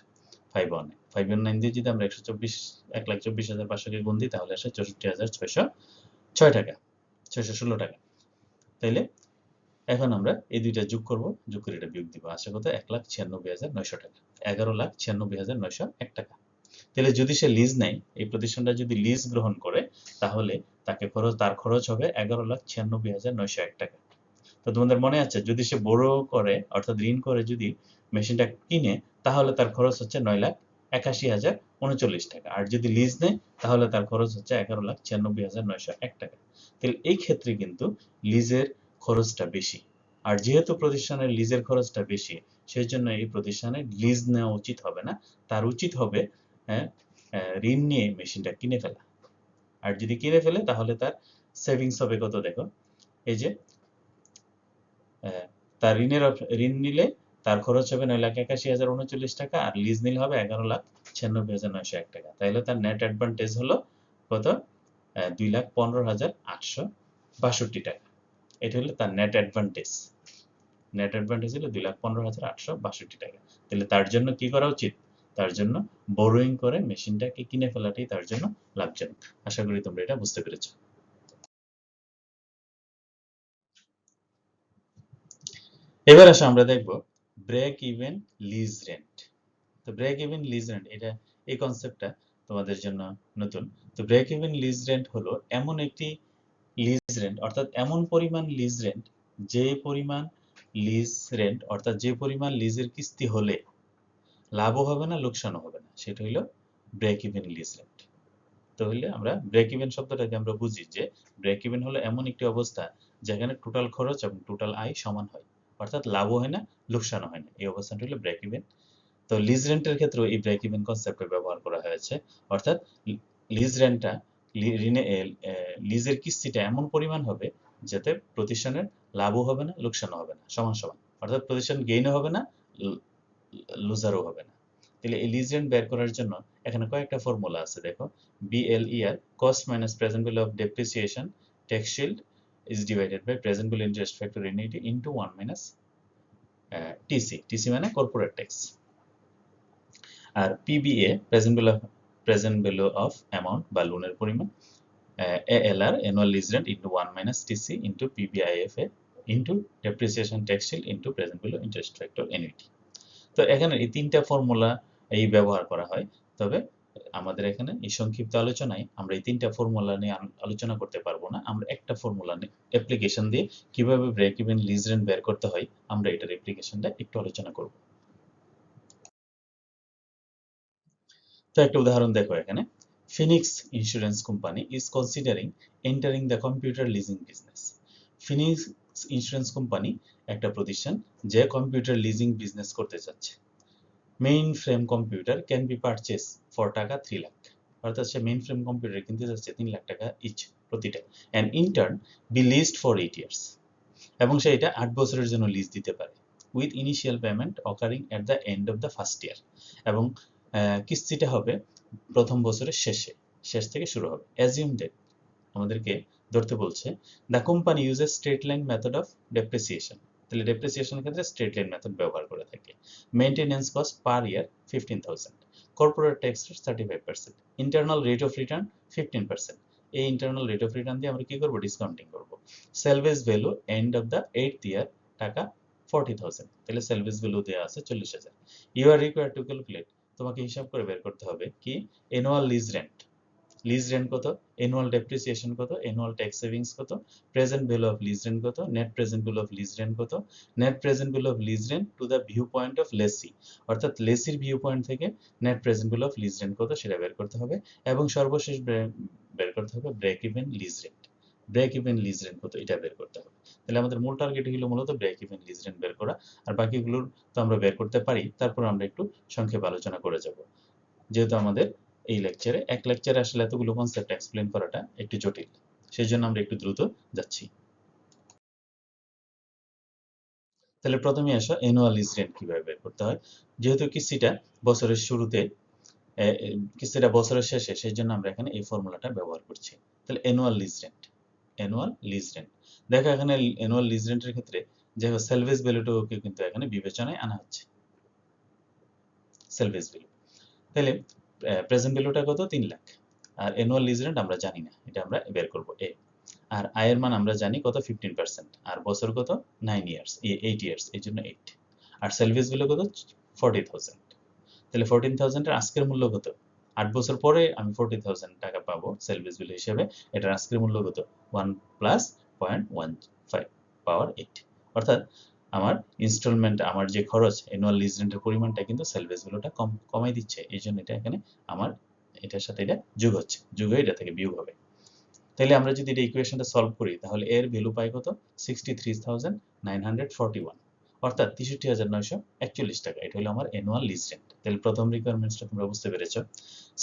519 দিয়ে যদি আমরা 1,24,500 কে গুণ দিই তাহলে আসে 64,606 টাকা, 616 টাকা। তাইলে এখন আমরা এই দুইটা যোগ করব, যোগ করে এটা বিয়োগ দিব, আসে কত? 1,96,900 টাকা, 11,96,901 টাকা। তাহলে যদি সে লিজ নেয়, এই প্রতিষ্ঠানটা যদি লিজ গ্রহণ করে, তাহলে তার খরচ হবে 11,96,901 টাকা। তো তোমাদের মনে আছে যদি সে বড় করে, অর্থাৎ ঋণ করে যদি মেশিনটা কিনে, তাহলে তার খরচ হচ্ছে 9,81,039 টাকা। আর যদি লিজ নেয় তাহলে তার খরচ হচ্ছে 11,96,901 টাকা। তাহলে এই ক্ষেত্রে কিন্তু লিজের খরচটা বেশি। আর যেহেতু প্রতিষ্ঠানের লিজের খরচটা বেশি, সেই জন্য এই প্রতিষ্ঠানের লিজ নেওয়া উচিত হবে না, তার উচিত হবে ঋণ নিয়ে মেশিনটা কিনে ফেলা। আর যদি কিনে ফেলে তাহলে তার সেভিংস হবে কত? দেখো, এই যে তার ঋণ নিলে তার খরচ হবে 9,81,039 টাকা, আর লিজ নিলে হবে 11,96,901 টাকা। তাইলে তার নেট অ্যাডভান্টেজ হলো কত? 2,15,862 টাকা। এটা হলো তার নেট অ্যাডভান্টেজ। নেট অ্যাডভান্টেজ হলো 2,15,862 টাকা। তাহলে তার জন্য কি করা উচিত? তার জন্য বোরোইং করে মেশিনটাকে কিনে ফেলাটাই তার জন্য লাভজনক। আশা করি তোমরা এটা বুঝতে পেরেছ। এবার আসো আমরা দেখব ব্রেক ইভেন লিজ রেন্ট। তো ব্রেক ইভেন লিজ রেন্ট এই কনসেপ্টটা তোমাদের জন্য নতুন। তো ব্রেক ইভেন লিজ রেন্ট হলো এমন একটি লিজ রেন্ট, অর্থাৎ এমন পরিমাণ লিজ রেন্ট, যে পরিমাণ লিজ রেন্ট অর্থাৎ যে পরিমাণ লিজের কিস্তি হলে লাভও হবে না লোকসানও হবে না, সেটা হলো ব্রেক ইভেন লিজ রেন্ট। তো হইলে আমরা ব্রেক ইভেন শব্দটাকে আমরা বুঝি যে ব্রেক ইভেন হলো এমন একটি অবস্থা যেখানে টোটাল খরচ এবং টোটাল আয় সমান হয়, অর্থাৎ লাভও হয় না লোকসানও হয় না, এই অবস্থাটা হলো ব্রেক ইভেন। তো লিজ রেন্টের ক্ষেত্রেও এই ব্রেক ইভেন কনসেপ্টটা ব্যবহার করা হয়েছে, অর্থাৎ লিজ রেন্টটা লিজের কিস্তিটা এমন পরিমাণ হবে যাতে প্রতিষ্ঠানের লাভও হবে না লোকসানও হবে না, সমান সমান, অর্থাৎ প্রতিষ্ঠান গেইনও হবে না লুজারও হবে না। তাহলে এই লিজ রেন্ট বের করার জন্য এখানে কয়েকটা ফর্মুলা আছে, দেখো। BLER, cost minus present value of depreciation tax shield is divided by present value interest factor annuity into 1 minus TC মানে corporate tax। R PBA, present value of amount বা লোনের পরিমাণ, ALR, annual lease rent into 1 minus TC into PBIFA into depreciation tax shield into present value interest factor annuity। তো এখানে এই তিনটা formula ব্যবহার করা হয়। তবে আমাদের এখানে এই সংক্ষিপ্ত আলোচনায় আমরা এই তিনটা ফর্মুলা নিয়ে আলোচনা করতে পারবো না। আমরা একটা ফর্মুলা নিয়ে অ্যাপ্লিকেশন দিয়ে কিভাবে ব্রেক ইভেন লিজ রেন্ট বের করতে হয় আমরা এটার অ্যাপ্লিকেশনটা একটু আলোচনা করব। তো একটা উদাহরণ দেখো এখানে। Phoenix insurance company is considering entering the computer leasing business. Phoenix insurance company একটা প্রতিষ্ঠান যে কম্পিউটার লিজিং বিজনেস করতে চাচ্ছে। Main frame computer can be purchase for টাকা 3 লাখ, অর্থাৎ সে মেইন ফ্রেম কম্পিউটার কিনতে যাচ্ছে 3 লাখ টাকা ইচ প্রতিটা, and in turn be leased for 8 years, এবং সে এটা 8 বছরের জন্য লিজ দিতে পারে, with initial payment occurring at the end of the first year, এবং কিস্তিটা হবে প্রথম বছরের শেষ থেকে শুরু হবে। অ্যাজিউম দ্যাট, আমাদেরকে ধরতে বলছে, the company uses straight line method of depreciation. তাহলে ডেপ্রিসিয়েশনের ক্ষেত্রে স্ট্রেট লাইন মেথড ব্যবহার করে থাকে। Maintenance cost per year 15,000, corporate tax 35%, internal rate of return 15%। এই ইন্টারনাল রেট অফ রিটার্ন দিয়ে আমরা কি করব? ডিসকাউন্টিং করব। Salvage value end of the 8th year টাকা 40,000, তাহলে সেলভেজ ভ্যালু দেওয়া আছে 40,000। You are required to calculate, তোমাকে হিসাব করে বের করতে হবে কি annual lease rent, lease rent কত, অ্যানুয়াল ডেপ্রিসিয়েশন কত, অ্যানুয়াল ট্যাক্স সেভিংস কত, present value of lease rent কত, net present value of lease rent কত, net present value of lease rent to the view point of lessee, অর্থাৎ লেসির view point থেকে net present value of lease rent কত সেটা বের করতে হবে, এবং সর্বশেষ বের করতে হবে break even lease rent. Break even lease rent কত এটা বের করতে হবে। তাহলে আমাদের মূল টার্গেট হলো মূলত ব্রেক ইভেন লিজ রেন্ট বের করা, আর বাকিগুলোর তো আমরা বের করতে পারি, তারপর আমরা একটু সংক্ষেপে আলোচনা করে যাব। যেহেতু আমাদের এই লেকচারে আসলে এতগুলো কনসেপ্ট এক্সপ্লেন করাটা একটু জটিল, সেই জন্য আমরা একটু দ্রুত যাচ্ছি। তাহলে প্রথমে আসো অ্যানুয়াল লিজ রেন্ট কিভাবে বের করতে হয়। যেহেতু কিস্তিটা বছরের শুরুতে, কিস্তিটা বছরের শেষে, সেই জন্য আমরা এখানে এই ফর্মুলাটা ব্যবহার করছি। তাহলে অ্যানুয়াল লিজ রেন্ট দেখো এখানে অ্যানুয়াল লিজ রেন্টের ক্ষেত্রে যে সেলভেজ ভ্যালুটাকে কিন্তু এখানে বিবেচনায় আনা হচ্ছে, সেলভেজ ভ্যালু। তাহলে প্রেজেন্ট ভ্যালুটা কত? 3 লাখ। আর অ্যানুয়াল লিজ রেন্ট আমরা জানি না, এটা আমরা বের করব এ। আর আয়ের মান আমরা জানি কত? 15%। আর বছর কত? 8 ইয়ার্স, এই জন্য 8। আর সেলভেজ ভ্যালু কত? 40,000। তাহলে 14,000 এর আজকের মূল্য কত? 8 বছর পরে আমি 40,000 টাকা পাবো সেলভেজ ভ্যালু হিসেবে। এটার আজকের মূল্য কত? 1 প্লাস 0.15 পাওয়ার 8। অর্থাৎ আমার ইনস্টলমেন্ট, আমার যে খরচ, অ্যানুয়াল লিজ রেন্টের পরিমাণটা কিন্তু সেলভেজ ভ্যালুটা কমাই দিচ্ছে, এই জন্য এটা এখানে আমার এটার সাথে এটা যোগ হচ্ছে, যোগ হয়ে এটা থেকে বিয়োগ হবে। তাহলে আমরা যদি এটা ইকুয়েশনটা সলভ করি তাহলে এর ভ্যালু পাই কত? 63,941, অর্থাৎ 63,941 টাকা। এটা হলো আমার অ্যানুয়াল লিজ রেন্ট। তাহলে প্রথম রিকোয়ারমেন্টসটা তোমরা বুঝতে পেরেছো।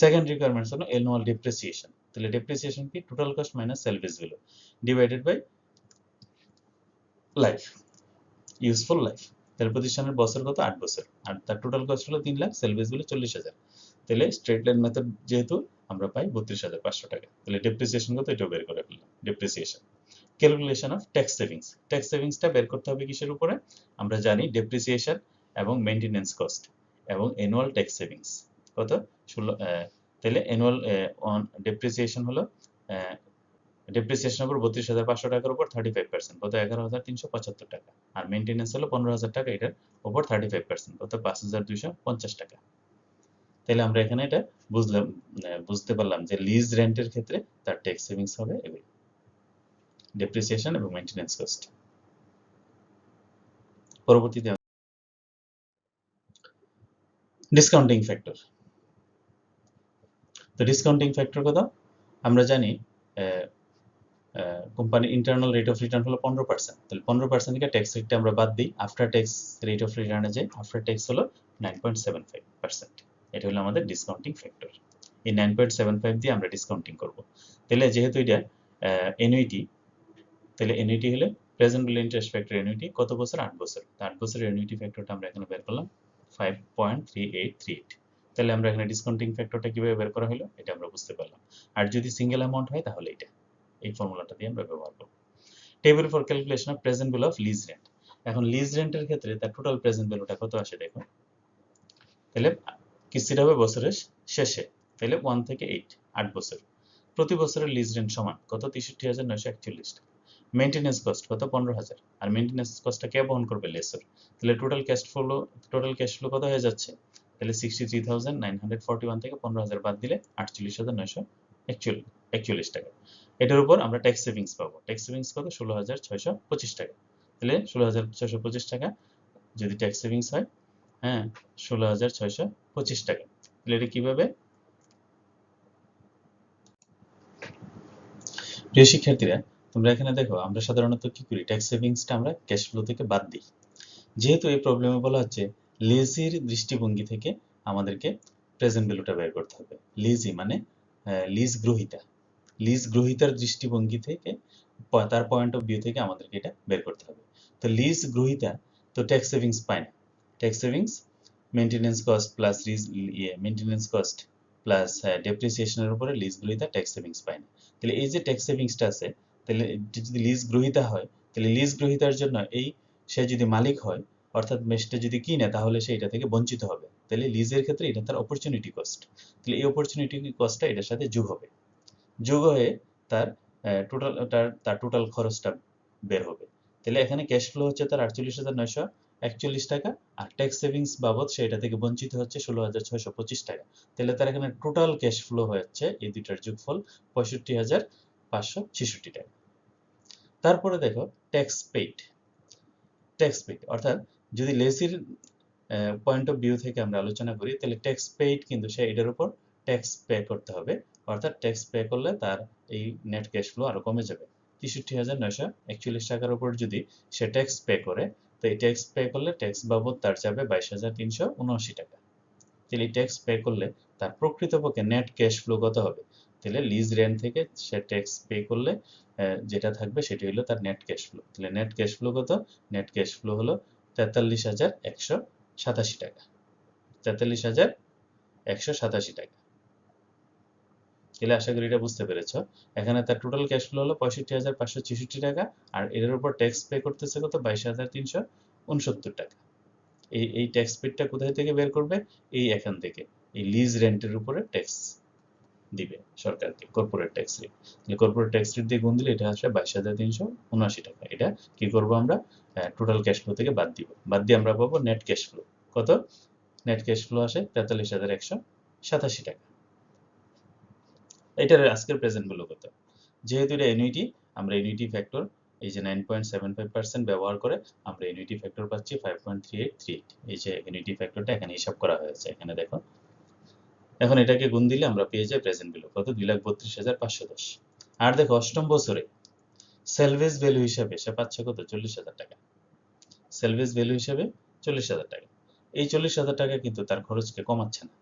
সেকেন্ড রিকোয়ারমেন্টস হলো অ্যানুয়াল ডেপ্রিসিয়েশন। তাহলে ডেপ্রিসিয়েশন কি? Total cost minus salvage value divided by life, useful life. তাহলে প্রতিষ্ঠানের বছর কত? 8 বছর, আর তার টোটাল কস্ট হলো 3 লাখ, সেলভেজ ভ্যালু 40,000। তাহলে স্ট্রেট লাইন মেথড যেহেতু আমরা পাই 32,500 টাকা। তাহলে ডেপ্রিসিয়েশন কত এটাও বের করে ফেললাম। Depreciation calculation of tax savings. Tax সেভিংসটা বের করতে হবে কিসের উপরে? আমরা জানি ডেপ্রিসিয়েশন এবং মেইনটেনেন্স কস্ট এবং অ্যানুয়াল ট্যাক্স সেভিংস কত 16। তাহলে অ্যানুয়াল অন ডেপ্রিসিয়েশন হলো ডেপ্রিসিয়েশন উপর 32,500 টাকার উপর 35% কত 11,375 টাকা, আর মেইনটেনেন্স হলো 15,000 টাকা, এটার উপর 35% কত 5,250 টাকা। তাহলে আমরা এখানে এটা বুঝতে পারলাম যে লিজ রেন্টের ক্ষেত্রে তার ট্যাক্স সেভিংস হবে এগুলো ডেপ্রিসিয়েশন এবং মেইনটেনেন্স কস্ট। পরবর্তীতে ডিসকাউন্টিং ফ্যাক্টর। তো ডিসকাউন্টিং ফ্যাক্টর কত? আমরা জানি কোম্পানির ইন্টারনাল রেট অফ রিটার্ন হলো 15%। তাহলে 15% থেকে ট্যাক্স রেটটা আমরা বাদ দিই, আফটার ট্যাক্স রেট অফ রিটার্নে যাই, আফটার ট্যাক্স হলো 9.75%। এটা হলো আমাদের ডিসকাউন্টিং ফ্যাক্টর। এই 9.75 দিয়ে আমরা ডিসকাউন্টিং করব। তাহলে যেহেতু এটা এনুইটি, তাহলে এনুইটি হলে present value interest factor annuity কত বছর? 8 বছর। 8 বছরের এনুইটি ফ্যাক্টরটা আমরা এখানে বের করলাম 5.3838। তাহলে আমরা এখানে ডিসকাউন্টিং ফ্যাক্টরটা কিভাবে বের করা হলো এটা আমরা বুঝতে পারলাম। আর যদি সিঙ্গেল অ্যামাউন্ট হয় তাহলে এটা এই ফর্মুলাটা দিয়ে আমরা ব্যবহার করব। Table for calculation of present value of lease rent. এখন লিজ রেন্টের ক্ষেত্রে তার টোটাল প্রেজেন্ট ভ্যালুটা কত আসে দেখো। তাহলে কিস্তিটা হবে বছরের শেষে, তাহলে 1 থেকে 8 বছর। প্রতি বছরের লিজ রেন্ট সমান কত? 63,941 টাকা। মেইনটেনেন্স কস্ট কত? 15,000। আর মেইনটেনেন্স কস্টটা কে বহন করবে? লেসর। তাহলে টোটাল ক্যাশ ফ্লো কত হয়ে যাচ্ছে? তাহলে 63,941 থেকে 15,000 বাদ দিলে 48,941 টাকা। এটার উপর আমরা ট্যাক্স সেভিংস পাবো। ট্যাক্স সেভিংস কত? 16,625 টাকা। তাহলে 16,625 টাকা যদি ট্যাক্স সেভিংস হয়, হ্যাঁ 16,625 টাকা। তাহলে এটা কিভাবে? প্রিয় শিক্ষার্থীরা, তোমরা এখানে দেখো আমরা সাধারণত কি করি? ট্যাক্স সেভিংসটা আমরা ক্যাশ ফ্লো থেকে বাদ দিই। যেহেতু এই প্রবলেমে বলা হচ্ছে লেজির দৃষ্টিভঙ্গি থেকে আমাদেরকে প্রেজেন্ট ভ্যালুটা বের করতে হবে। লেজি মানে লিজ গ্রহীতা, লিজ গ্রহীতার দৃষ্টিভঙ্গি থেকে, তার পয়েন্ট অফ ভিউ থেকে আমাদেরকে এটা বের করতে হবে। তো লিজ গ্রহীতা তো ট্যাক্স সেভিংস পায় না। Tax savings maintenance cost plus maintenance cost plus ডেপ্রিসিয়েশনের উপরে লিজ গ্রহীতা ট্যাক্স সেভিংস পায় না। তাহলে এই যে ট্যাক্স সেভিংসটা আছে, তাহলে যদি লিজ গ্রহীতা হয়, তাহলে লিজ গ্রহীতার জন্য সে যদি মালিক হয়, অর্থাৎ মেশটা যদি কিনে, তাহলে সে এটা থেকে বঞ্চিত হবে। তাহলে লিজের ক্ষেত্রে এটা তার অপরচুনিটি কস্ট। তাহলে এই অপরচুনিটি কস্টটা এটার সাথে যোগ হবে, যোগ হয়ে তার টোটাল খরচটা বের হবে। তাহলে এখানে ক্যাশ ফ্লো হচ্ছে তার 48,941 টাকা, আর ট্যাক্স সেভিংস বাবদ সে এটা থেকে বঞ্চিত হচ্ছে 16,625 টাকা। তাহলে তার এখানে টোটাল ক্যাশ ফ্লো হচ্ছে এই দুইটার যোগফল 65,566 টাকা। তারপরে দেখো ট্যাক্স পেইড। ট্যাক্স পেইড অর্থাৎ যদি লেসির পয়েন্ট অফ ভিউ থেকে আমরা আলোচনা করি, তাহলে ট্যাক্স পেইড কিন্তু সে এটার উপর ট্যাক্স পে করতে হবে। অর্থাৎ ট্যাক্স পে করলে তার এই নেট ক্যাশ ফ্লো আরো কমে যাবে। 63,941 টাকার উপর যদি সে ট্যাক্স পে করে, তো এই ট্যাক্স পে করলে ট্যাক্স বাবদ তার যাবে 22,379 টাকা। তাহলে এই ট্যাক্স পে করলে তার প্রকৃতপক্ষে নেট ক্যাশ ফ্লো কত হবে? তাহলে লিজ রেন্ট থেকে সে ট্যাক্স পে করলে যেটা থাকবে সেটি হলো তার নেট ক্যাশ ফ্লো। তাহলে নেট ক্যাশ ফ্লো কত? নেট ক্যাশ ফ্লো হলো 43,187 টাকা। 43,187 টাকা। তাহলে আশা করি এটা বুঝতে পেরেছ। এখানে তার টোটাল ক্যাশ ফ্লো হলো 65,566 টাকা, আর এর উপর ট্যাক্স পে করতেছে কত? 22,369 টাকা। এই ট্যাক্স পেডটা কোথায় থেকে বের করবে? এখান থেকে এই লিজ রেন্টের উপরে ট্যাক্স দিবে সরকারকে, কর্পোরেট ট্যাক্স রেট। তাহলে কর্পোরেট ট্যাক্স রেট দিয়ে গুণ দিলে এটা আসবে 22,379 টাকা। এটা কি করব আমরা? টোটাল ক্যাশ ফ্লো থেকে বাদ দিব। বাদ দিয়ে আমরা পাবো নেট ক্যাশ ফ্লো কত? নেট ক্যাশ ফ্লো আসে 43,187 টাকা। এটার আজকের প্রেজেন্ট ভ্যালু কত? যেহেতু এটা এনুইটি, আমরা এনুইটি ফ্যাক্টর এই যে 9.75% ব্যবহার করে আমরা এনুইটি ফ্যাক্টর পাচ্ছি 5.3838। এই যে এনুইটি ফ্যাক্টরটা এখানে হিসাব করা হয়েছে, এখানে দেখো। এখন এটাকে গুণ দিলে আমরা পেয়ে যাই প্রেজেন্ট ভ্যালু কত? 2,32,510। আর দেখো অষ্টম বছরে সেলভেজ ভ্যালু হিসাবে সে পাচ্ছে কত? 40,000 টাকা। সেলভেজ ভ্যালু হিসাবে 40,000 টাকা। এই 40,000 টাকা কিন্তু তার খরচকে কমাচ্ছে না।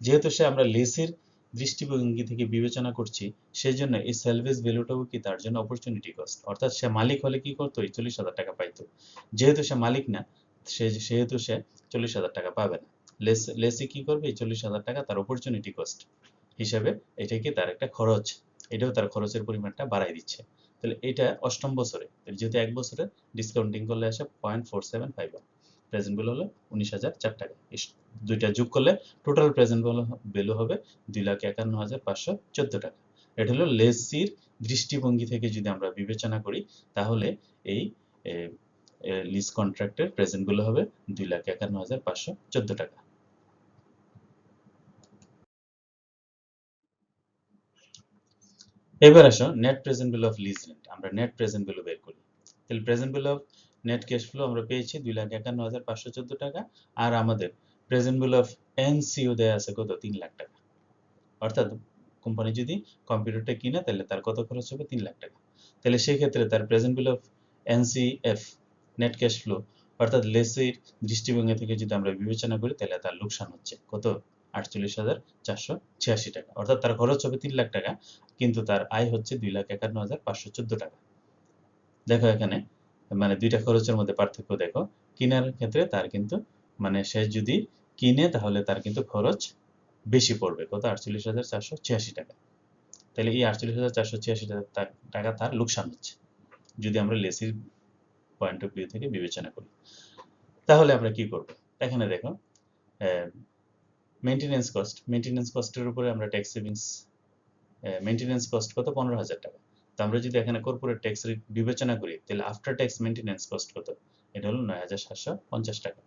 যেহেতু আমরা লেসির দৃষ্টিভঙ্গি থেকে বিবেচনা করছি, সেজন্য এই সেলভেজ ভ্যালুটাও কি তার জন্য অপরচুনিটি কস্ট। অর্থাৎ সে মালিক হলে কি করতো? এই 40,000 টাকা পাইতো। যেহেতু সে মালিক না, সেহেতু সে 40,000 টাকা পাবে না। লেসি কি করবে? এই 40,000 টাকা তার অপরচুনিটি কস্ট হিসাবে এটা কি তার একটা খরচ, এটাও তার খরচের পরিমাণটা বাড়াই দিচ্ছে। তাহলে এটা অষ্টম বছরে, যেহেতু 1 বছরে ডিসকাউন্টিং করলে আসে 0.4751, প্রেজেন্ট ভ্যালু হলো 19,004 টাকা। দুইটা যোগ করলে টোটাল প্রেজেন্ট ভ্যালু হবে 2,51,514 টাকা। এটা হলো লেসির দৃষ্টিভঙ্গি থেকে যদি আমরা বিবেচনা করি, তাহলে এই লিজ কন্ট্রাক্টের প্রেজেন্ট ভ্যালু হবে 2,51,514 টাকা। এবার আসো net present value of lease rent. আমরা নেট প্রেজেন্ট ভ্যালু বের করি। তাহলে present value of net cash flow আমরা পেয়েছি 2,51,514 টাকা, আর আমাদের প্রেজেন্ট ভ্যালু অফ এনসিও দেয়া আছে কত? 3 লাখ টাকা। অর্থাৎ কোম্পানি যদি কম্পিউটারটা কিনে তাহলে তার কত খরচ হবে? 3 লাখ টাকা। তাহলে সেই ক্ষেত্রে তার present value of NCF net cash flow অর্থাৎ লেসির দৃষ্টিভঙ্গি থেকে যদি আমরা বিবেচনা করি, তাহলে তার লোকসান হচ্ছে কত? 48,486 টাকা। অর্থাৎ তার খরচ হবে 3 লাখ টাকা, কিন্তু তার আয় হচ্ছে 2,51,514 টাকা। দেখো এখানে মানে দুইটা খরচের মধ্যে পার্থক্য দেখো। কেনার ক্ষেত্রে তার কিন্তু মানে সে যদি কিনে তাহলে তার কিন্তু খরচ বেশি পড়বে কত? 48,486 টাকা। তাহলে এই 48,486 টাকা তার লোকসান হচ্ছে যদি আমরা লেসির পয়েন্ট অফ ভিউ থেকে বিবেচনা করি। তাহলে আমরা কি করব? এখানে দেখো মেইনটেনেন্স কস্টের উপরে আমরা ট্যাক্স সেভিংস, মেইনটেনেন্স কস্ট কত? 15,000 টাকা। তো আমরা যদি এখানে কর্পোরেট ট্যাক্স রেট বিবেচনা করি, তাহলে আফটার ট্যাক্স মেইনটেনেন্স কস্ট কত? এটা হলো 9,750 টাকা।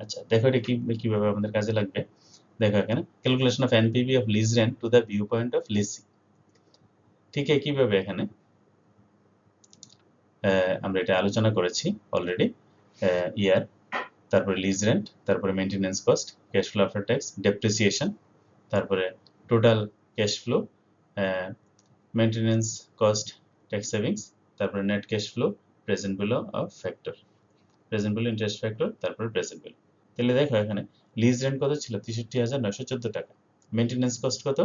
আচ্ছা দেখো এটা কিভাবে আমাদের কাজে লাগবে। দেখো এখানে calculation of NPV of lease rent to the view point of leasing. ঠিক একইভাবে এখানে আমরা এটা আলোচনা করেছি অলরেডি। ইয়ার, তারপরে লিজ রেন্ট, তারপরে maintenance cost, cash flow after tax, depreciation, তারপরে total cash flow, maintenance cost, tax savings, তারপরে net cash flow, present value of factor, present value interest factor, তারপরে প্রেজেন্ট ভ্যালু। তাহলে দেখো এখানে lease rent কত ছিল? 63,914 টাকা। মেইনটেনেন্স কস্ট কত?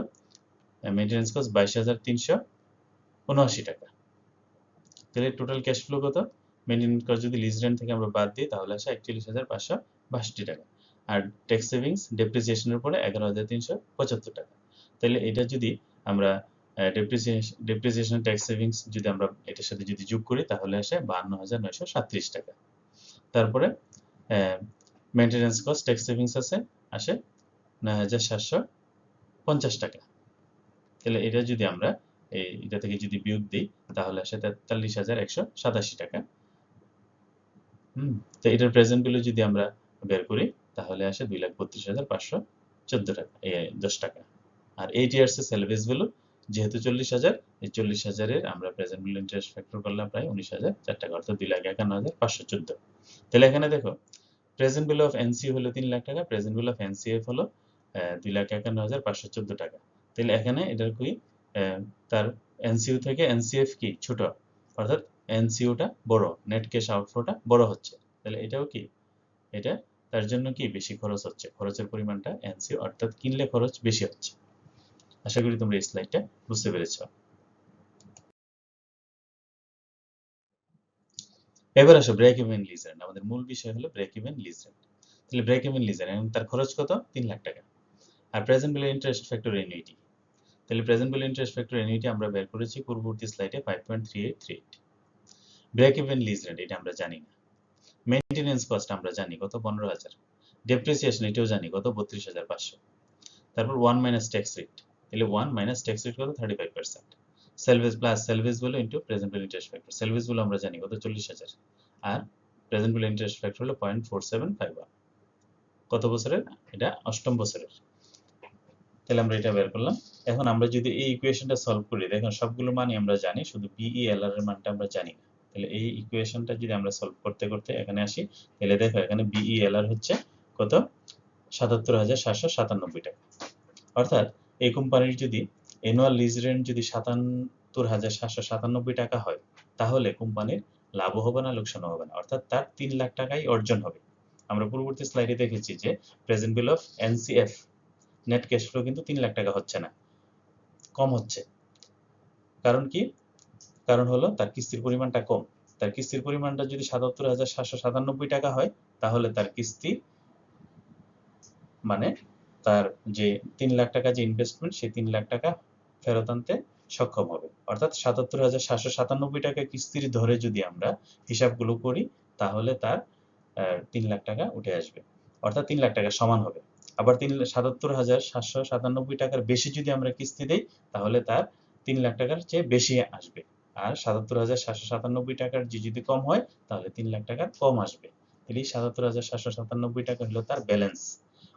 মেইনটেনেন্স কস্ট 22,379 টাকা। তাহলে টোটাল ক্যাশ ফ্লো কত? মেইনটেনেন্স কস্ট যদি লিজ রেন্ট থেকে আমরা বাদ দিই তাহলে আসে 41,562 টাকা। আর ট্যাক্স সেভিংস ডেপ্রিসিয়েশনের উপরে 11,375 টাকা। তাহলে এটা যদি আমরা ডেপ্রিসিয়েশন ট্যাক্স সেভিংস যদি আমরা এটার সাথে যদি যোগ করি তাহলে আসে 52,937 টাকা। তারপরে মেইনটেনেন্স কস্ট ট্যাক্স সেভিংস আসে 9,750 টাকা। তাহলে এটা যদি আমরা এটা থেকে যদি বিয়োগ দিই তাহলে আসে 43,187 টাকা। তো এটার প্রেজেন্ট ভ্যালু যদি আমরা বের করি তাহলে আসে 2,32,514 টাকা, 10 টাকা। আর 8 ইয়ার্স এর সেলভেজ ভ্যালু যেহেতু 40,000, এই 40,000 আমরা প্রেজেন্ট ভ্যালু ইন্টারেস্ট ফ্যাক্টর করলাম প্রায় 19,004 টাকা, অর্থাৎ 2,51,514। তাহলে এখানে দেখো প্রেজেন্ট ভ্যালু অফ এনসিও হলো 3 লাখ টাকা, প্রেজেন্ট ভ্যালু অফ এনসিএফ হলো 2,51,514 টাকা। তাহলে এখানে এটার কি তার এনসিও থেকে এনসিএফ কি ছোট, অর্থাৎ এনসিওটা বড়, নেট ক্যাশ আউটফ্লোটা বড় হচ্ছে। তাহলে এটাও কি এটা তার জন্য কি বেশি খরচ হচ্ছে, খরচের পরিমাণটা এনসিও অর্থাৎ কিনলে খরচ বেশি হচ্ছে। আশা করি তোমরা এই স্লাইডটা বুঝতে পেরেছো। এবার আসো ব্রেক ইভেন লিজ রেন্ট। আমাদের মূল বিষয় হলো ব্রেক ইভেন লিজ রেন্ট। তাহলে ব্রেক ইভেন লিজ রেন্ট তার খরচ কত? 3 লাখ টাকা। আর present value interest factor annuity, তাহলে present value interest factor annuity আমরা বের করেছি পূর্ববর্তী স্লাইডে 5.3838। ব্রেক ইভেন লিজ রেন্ট এটা আমরা জানি না। মেইনটেনেন্স কস্ট আমরা জানি কত? 15,000। ডেপ্রিসিয়েশন এটাও জানি কত? 32,500। তারপর 1 মাইনাস ট্যাক্স রেট, তাহলে 1 মাইনাস ট্যাক্স রেট কত? 35%। সেলভেজ plus সেলভেজ value into present value interest factor, সেলভেজ value আমরা জানি কত? 40,000। আর প্রেজেন্ট ভ্যালু ইন্টারেস্ট ফ্যাক্টর হলো 0.4751। কত বছরের? এটা অষ্টম বছরের। তাহলে আমরা এটা বের করলাম। এখন আমরা যদি এই ইকুয়েশনটা সলভ করি, দেখুন সবগুলো মানই আমরা জানি, শুধু বিইএলআর এর মানটা আমরা জানি না। তাহলে এই ইকুয়েশনটা যদি আমরা সলভ করতে করতে এখানে আসি, তাহলে দেখো এখানে বিইএলআর হচ্ছে কত? 77,797 টাকা। অর্থাৎ এই কোম্পানির যদি অ্যানুয়াল লিজ রেন্ট যদি 77,797 টাকা হয়, তাহলে কোম্পানির লাভও হবে না, লোকসানও হবে না, অর্থাৎ তার 3 লাখ টাকাই অর্জন হবে। আমরা পূর্ববর্তী স্লাইডে দেখেছি যে present value of NCF net cash flow কিন্তু 3 লাখ টাকা হচ্ছে না, কম হচ্ছে। কারণ কি? কারণ হলো তার কিস্তির পরিমাণটা কম। তার কিস্তির পরিমাণটা যদি 77,797 টাকা হয় তাহলে তার কিস্তি মানে তার যে 3 লাখ টাকা যে ইনভেস্টমেন্ট, সেই 3 লাখ টাকা ফেরত আনতে সক্ষম হবে। অর্থাৎ ৭৭,৭৯৭ টাকা কিস্তির ধরে যদি আমরা হিসাবগুলো করি, তাহলে তার 3 লাখ টাকা উঠে আসবে, অর্থাৎ 3 লাখ টাকা সমান হবে। আবার ৭৭,৭৯৭ টাকার বেশি যদি আমরা কিস্তি দেই, তাহলে তার 3 লাখ টাকার চেয়ে বেশি আসবে। আর ৭৭,৭৯৭ টাকার যে যদি কম হয়, তাহলে 3 লাখ টাকার কম আসবে। তাহলে এই ৭৭,৭৯৭ টাকা হলো তার ব্যালেন্স,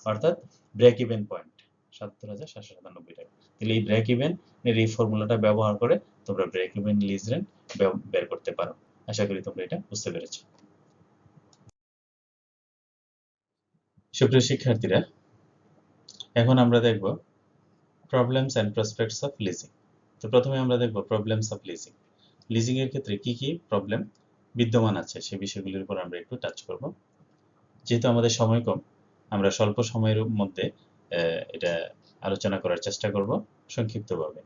অর্থাৎ ব্রেক ইভেন পয়েন্ট ৭৭,৭৯৭ টাকা। তাহলে এই ব্রেক ইভেন এর এই ফর্মুলাটা ব্যবহার করে তোমরা ব্রেক ইভেন লিজ রেন্ট বের করতে পারো। আশা করি তোমরা এটা বুঝতে পেরেছো। সুপ্রিয় শিক্ষার্থীরা, এখন আমরা দেখব problems and prospects of leasing. তো প্রথমে আমরা দেখব প্রবলেমস অফ লিজিং। লিজিং এর ক্ষেত্রে কি কি প্রবলেম বিদ্যমান আছে সে বিষয়গুলির উপর আমরা একটু টাচ করব। যেহেতু আমাদের সময় কম, আমরা স্বল্প সময়ের মধ্যে এটা আলোচনা করার চেষ্টা করব সংক্ষিপ্তভাবে।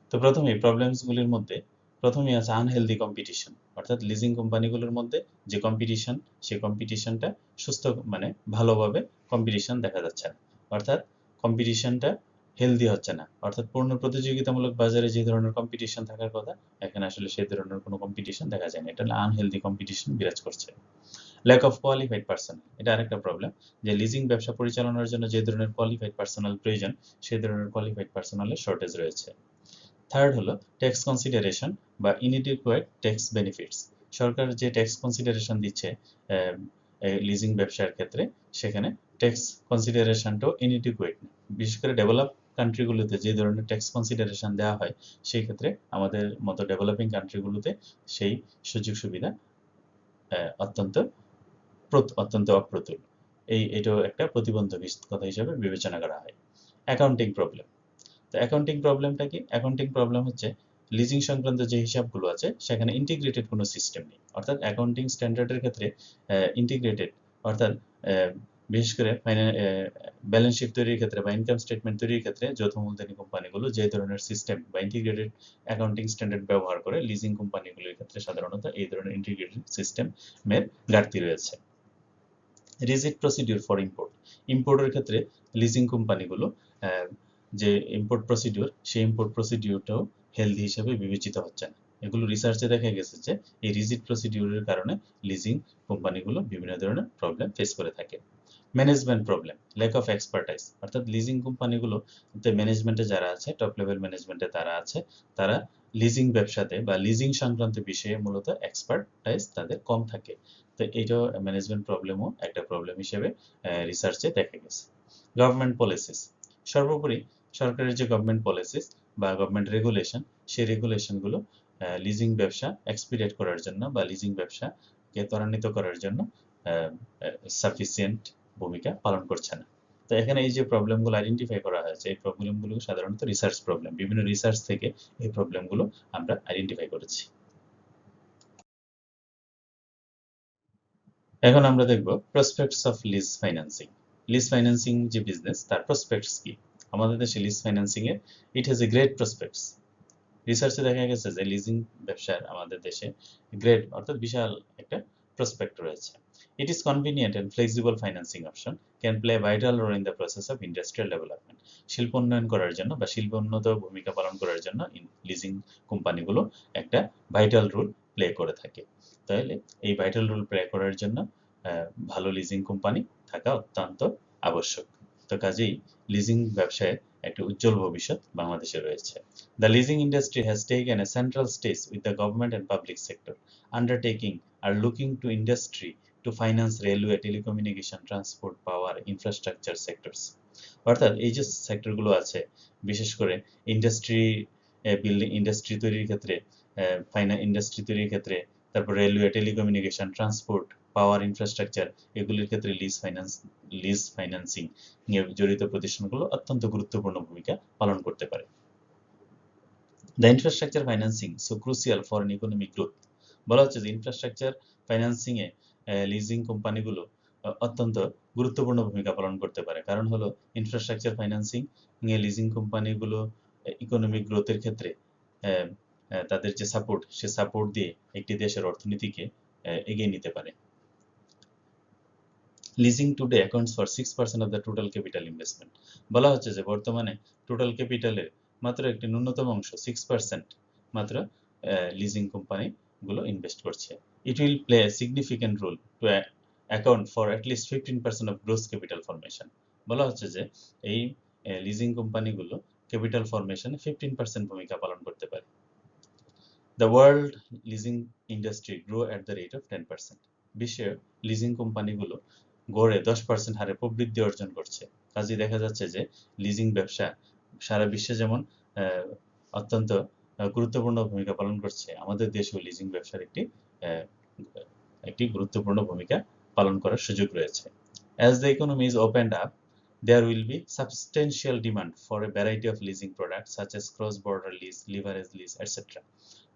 তো প্রথমে প্রবলেমসগুলির মধ্যে প্রথমেই আছে আনহেলদি কম্পিটিশন, অর্থাৎ লিজিং কোম্পানিগুলোর মধ্যে যে কম্পিটিশন, সেই কম্পিটিশনটা সুস্থ মানে ভালোভাবে কম্পিটিশন দেখা যাচ্ছে না, অর্থাৎ কম্পিটিশনটা হেলদি হচ্ছে না। অর্থাৎ পূর্ণ প্রতিযোগিতামূলক বাজারে যে ধরনের কম্পিটিশন থাকার কথা, এখানে আসলে সেই ধরনের কোনো কম্পিটিশন দেখা যায় না। এটা আনহেলদি কম্পিটিশন বিরাজ করছে। ল্যাক অফ কোয়ালিফাইড পার্সন, এটা আরেকটা প্রবলেম, যে লিজিং ব্যবসা পরিচালনার জন্য যে ধরনের কোয়ালিফাইড পার্সোনাল প্রয়োজন, সেই ধরনের কোয়ালিফাইড পার্সোনালের শর্টেজ রয়েছে। থার্ড হলো ট্যাক্স কনসিডারেশন বা ইনএডিকুয়েট ট্যাক্স বেনিফিটস। সরকার যে ট্যাক্স কনসিডারেশন দিচ্ছে লিজিং ব্যবসার ক্ষেত্রে, সেখানে ট্যাক্স কনসিডারেশনটাও ইনএডিকুয়েট। বিশেষ করে ডেভেলপ কান্ট্রিগুলোতে যে ধরনের ট্যাক্স কনসিডারেশন দেওয়া হয়, সেই ক্ষেত্রে আমাদের মতো ডেভেলপিং কান্ট্রিগুলোতে সেই সুযোগ সুবিধা অত্যন্ত অপ্রতুল। এটাও একটা প্রতিবন্ধকতা হিসেবে বিবেচনা করা হয়। Accounting problem. তো অ্যাকাউন্টিং প্রবলেমটা কি? অ্যাকাউন্টিং প্রবলেম হচ্ছে লিজিং সংক্রান্ত যে হিসাবগুলো আছে, সেখানে ইন্টিগ্রেটেড কোনো সিস্টেম নেই। অর্থাৎ অ্যাকাউন্টিং স্ট্যান্ডার্ডের ক্ষেত্রে ইন্টিগ্রেটেড, অর্থাৎ বিশেষ করে ব্যালেন্স শিট তৈরির ক্ষেত্রে বা ইনকাম স্টেটমেন্ট তৈরির ক্ষেত্রে যৌথ মূলধনী কোম্পানিগুলো যে ধরনের সিস্টেম বা ইন্টিগ্রেটেড অ্যাকাউন্টিং স্ট্যান্ডার্ড ব্যবহার করে, লিজিং কোম্পানিগুলোর ক্ষেত্রে সাধারণত এই ধরনের ইন্টিগ্রেটেড সিস্টেমের ঘাটতি রয়েছে। Rigid procedure for import. ইম্পোর্টের ক্ষেত্রে লিজিং কোম্পানিগুলো যে ইম্পোর্ট প্রসিডিউর, সেই ইম্পোর্ট প্রসিডিউরটাও হেলদি হিসেবে বিবেচিত হচ্ছে না। এগুলো রিসার্চে দেখা গেছে যে এই রিজিড প্রসিডিউরের কারণে লিজিং কোম্পানিগুলো বিভিন্ন ধরনের প্রবলেম ফেস করে থাকে। Management problem, lack of expertise, অর্থাৎ লিজিং কোম্পানিগুলোতে ম্যানেজমেন্টে যারা আছে, টপ লেভেল ম্যানেজমেন্টে তারা আছে, তারা লিজিং ব্যবসাতে বা লিজিং সংক্রান্ত বিষয়ে মূলত এক্সপার্টাইজ তাদের কম থাকে। তো এইটাও ম্যানেজমেন্ট প্রবলেমও একটা প্রবলেম হিসেবে রিসার্চে দেখা গেছে। গভর্নমেন্ট পলিসিস, সর্বোপরি সরকারের যে গভর্নমেন্ট পলিসিস বা গভর্নমেন্ট রেগুলেশন, সেই রেগুলেশনগুলো লিজিং ব্যবসা এক্সপিডিয়েট করার জন্য বা লিজিং ব্যবসাকে ত্বরান্বিত করার জন্য সাফিসিয়েন্ট ভূমিকা পালন করছে না। তো এখানে এই যে প্রবলেমগুলো আইডেন্টিফাই করা হয়েছে, এই প্রবলেমগুলো সাধারণত রিসার্চ প্রবলেম, বিভিন্ন রিসার্চ থেকে এই প্রবলেমগুলো আমরা আইডেন্টিফাই করেছি। এখন আমরা দেখব prospects of lease financing. Lease financing যে বিজনেস, তার প্রসপেক্টস কি? আমাদের দেশে লিজ ফাইন্যান্সিং এর it has a great prospects. রিসার্চে দেখা গেছে যে লিজিং ব্যবসার আমাদের দেশে গ্রেট অর্থাৎ বিশাল একটা প্রসপেক্ট রয়েছে। It is convenient and flexible financing option can play vital role in the process of industrial development. শিল্প উন্নয়ন করার জন্য বা শিল্পোন্নত ভূমিকা পালন করার জন্য লিজিং কোম্পানিগুলো একটা ভাইটাল রোল প্লে করে থাকে। তাহলে এই ভাইটাল রোল প্লে করার জন্য ভালো লিজিং কোম্পানি থাকা অত্যন্ত আবশ্যক। তো কাজেই লিজিং ব্যবসায় একটা উজ্জ্বল ভবিষ্যৎ বাংলাদেশে রয়েছে। The leasing industry has taken a central stage with the government and public sector undertaking are looking to industry to finance railway, telecommunication, transport, power, infrastructure sectors. অর্থাৎ এই যে সেক্টরগুলো আছে, বিশেষ করে ইন্ডাস্ট্রি বিল্ডিং, ইন্ডাস্ট্রি তৈরির ক্ষেত্রে, ইন্ডাস্ট্রি তৈরির ক্ষেত্রে, তারপর রেলওয়ে, টেলিকমিউনিকেশন, ট্রান্সপোর্ট, পাওয়ার, ইনফ্রাস্ট্রাকচার, এগুলির ক্ষেত্রে লিজ ফাইন্যান্সিং জড়িত প্রতিষ্ঠানগুলো অত্যন্ত গুরুত্বপূর্ণ ভূমিকা পালন করতে পারে। The infrastructure financing so crucial for an economic growth. বলা হচ্ছে যে ইনফ্রাস্ট্রাকচার ফাইন্যান্সিং এ লিজিং কোম্পানিগুলো অত্যন্ত গুরুত্বপূর্ণ ভূমিকা পালন করতে পারে। কারণ হলো ইনফ্রাস্ট্রাকচার ফাইন্যান্সিং এ লিজিং কোম্পানিগুলো ইকোনমিক গ্রোথের ক্ষেত্রে তাদের যে সাপোর্ট, সে সাপোর্ট দিয়ে একটি দেশের অর্থনীতিকে এগিয়ে নিতে পারে। Leasing today accounts for 6% of the total capital investment. বলা হচ্ছে যে বর্তমানে টোটাল ক্যাপিটালের মাত্র একটি ন্যূনতম অংশ 6% মাত্র লিজিং কোম্পানিগুলো ইনভেস্ট করছে। It will play a significant role to account for at least 15% of gross capital formation. বলা হচ্ছে যে এই লিজিং কোম্পানিগুলো ক্যাপিটাল ফরমেশনে 15% ভূমিকা পালন করতে পারে। The world leasing industry grow at the rate of 10%। বিশ্বের লিজিং কোম্পানিগুলো গড়ে 10% হারে প্রবৃদ্ধি অর্জন করছে। কাজেই দেখা যাচ্ছে যে লিজিং ব্যবসা সারা বিশ্বে যেমন অত্যন্ত গুরুত্বপূর্ণ ভূমিকা পালন করছে, আমাদের দেশেও লিজিং ব্যবসার একটি গুরুত্বপূর্ণ ভূমিকা পালন করার সুযোগ রয়েছে। As the economy is opened up, there will be substantial demand for a variety of leasing products such as cross-border lease, leverage lease, etc.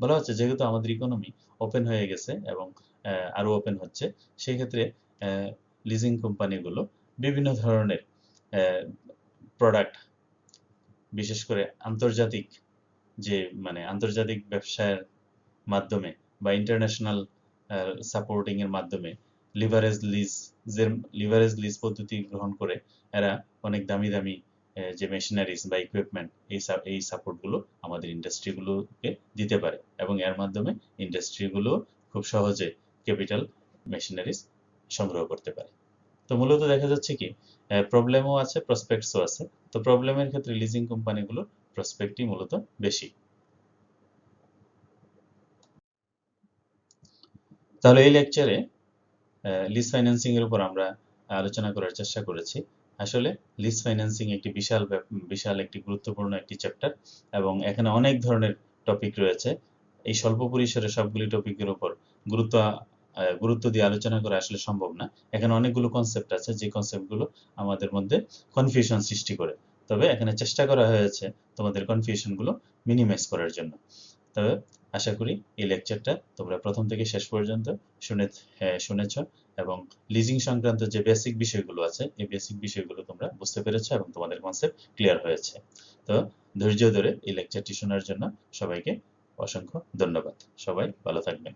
বলা হচ্ছে যেহেতু আমাদের ইকোনমি ওপেন হয়ে গেছে এবং আরো ওপেন হচ্ছে, সেই ক্ষেত্রে লিজিং কোম্পানিগুলো বিভিন্ন ধরনের প্রোডাক্ট, বিশেষ করে আন্তর্জাতিক আন্তর্জাতিক ব্যবসার মাধ্যমে বা ইন্টারন্যাশনাল সাপোর্টিং এর মাধ্যমে লিভারেজ লিজ পদ্ধতি গ্রহণ করে এরা অনেক দামি দামি যে মেশিনারিজ বা ইকুইপমেন্ট এই সাপোর্টগুলো আমাদের ইন্ডাস্ট্রিগুলোকে দিতে পারে এবং এর মাধ্যমে ইন্ডাস্ট্রিগুলো খুব সহজে ক্যাপিটাল মেশিনারিজ সংগ্রহ করতে পারে। তো মূলত দেখা যাচ্ছে কি প্রবলেমও আছে, প্রসপেক্টসও আছে। তো প্রবলেমের ক্ষেত্রে লিজিং কোম্পানিগুলোর প্রসপেক্টই মূলত বেশি। তাহলে এই লেকচারে লিজ ফাইন্যান্সিং এর উপর আমরা আলোচনা করার চেষ্টা করেছি। আসলে লিজ ফাইন্যান্সিং একটি বিশাল একটি গুরুত্বপূর্ণ একটি চ্যাপ্টার এবং এখানে অনেক ধরনের টপিক রয়েছে। এই স্বল্প পরিসরে সবগুলি টপিকের উপর গুরুত্ব দিয়ে আলোচনা করা আসলে সম্ভব না। এখানে অনেকগুলো কনসেপ্ট আছে যে কনসেপ্টগুলো আমাদের মধ্যে কনফিউশন সৃষ্টি করে। তবে এখানে চেষ্টা করা হয়েছে তোমাদের কনফিউশনগুলো মিনিমাইজ করার জন্য। তবে আশা করি এই লেকচারটা তোমরা প্রথম থেকে শেষ পর্যন্ত শুনেছ এবং লিজিং সংক্রান্ত যে বেসিক বিষয়গুলো আছে এই বেসিক বিষয়গুলো তোমরা বুঝতে পেরেছো এবং তোমাদের কনসেপ্ট ক্লিয়ার হয়েছে। তো ধৈর্য ধরে এই লেকচারটি শোনার জন্য সবাইকে অসংখ্য ধন্যবাদ। সবাই ভালো থাকবেন।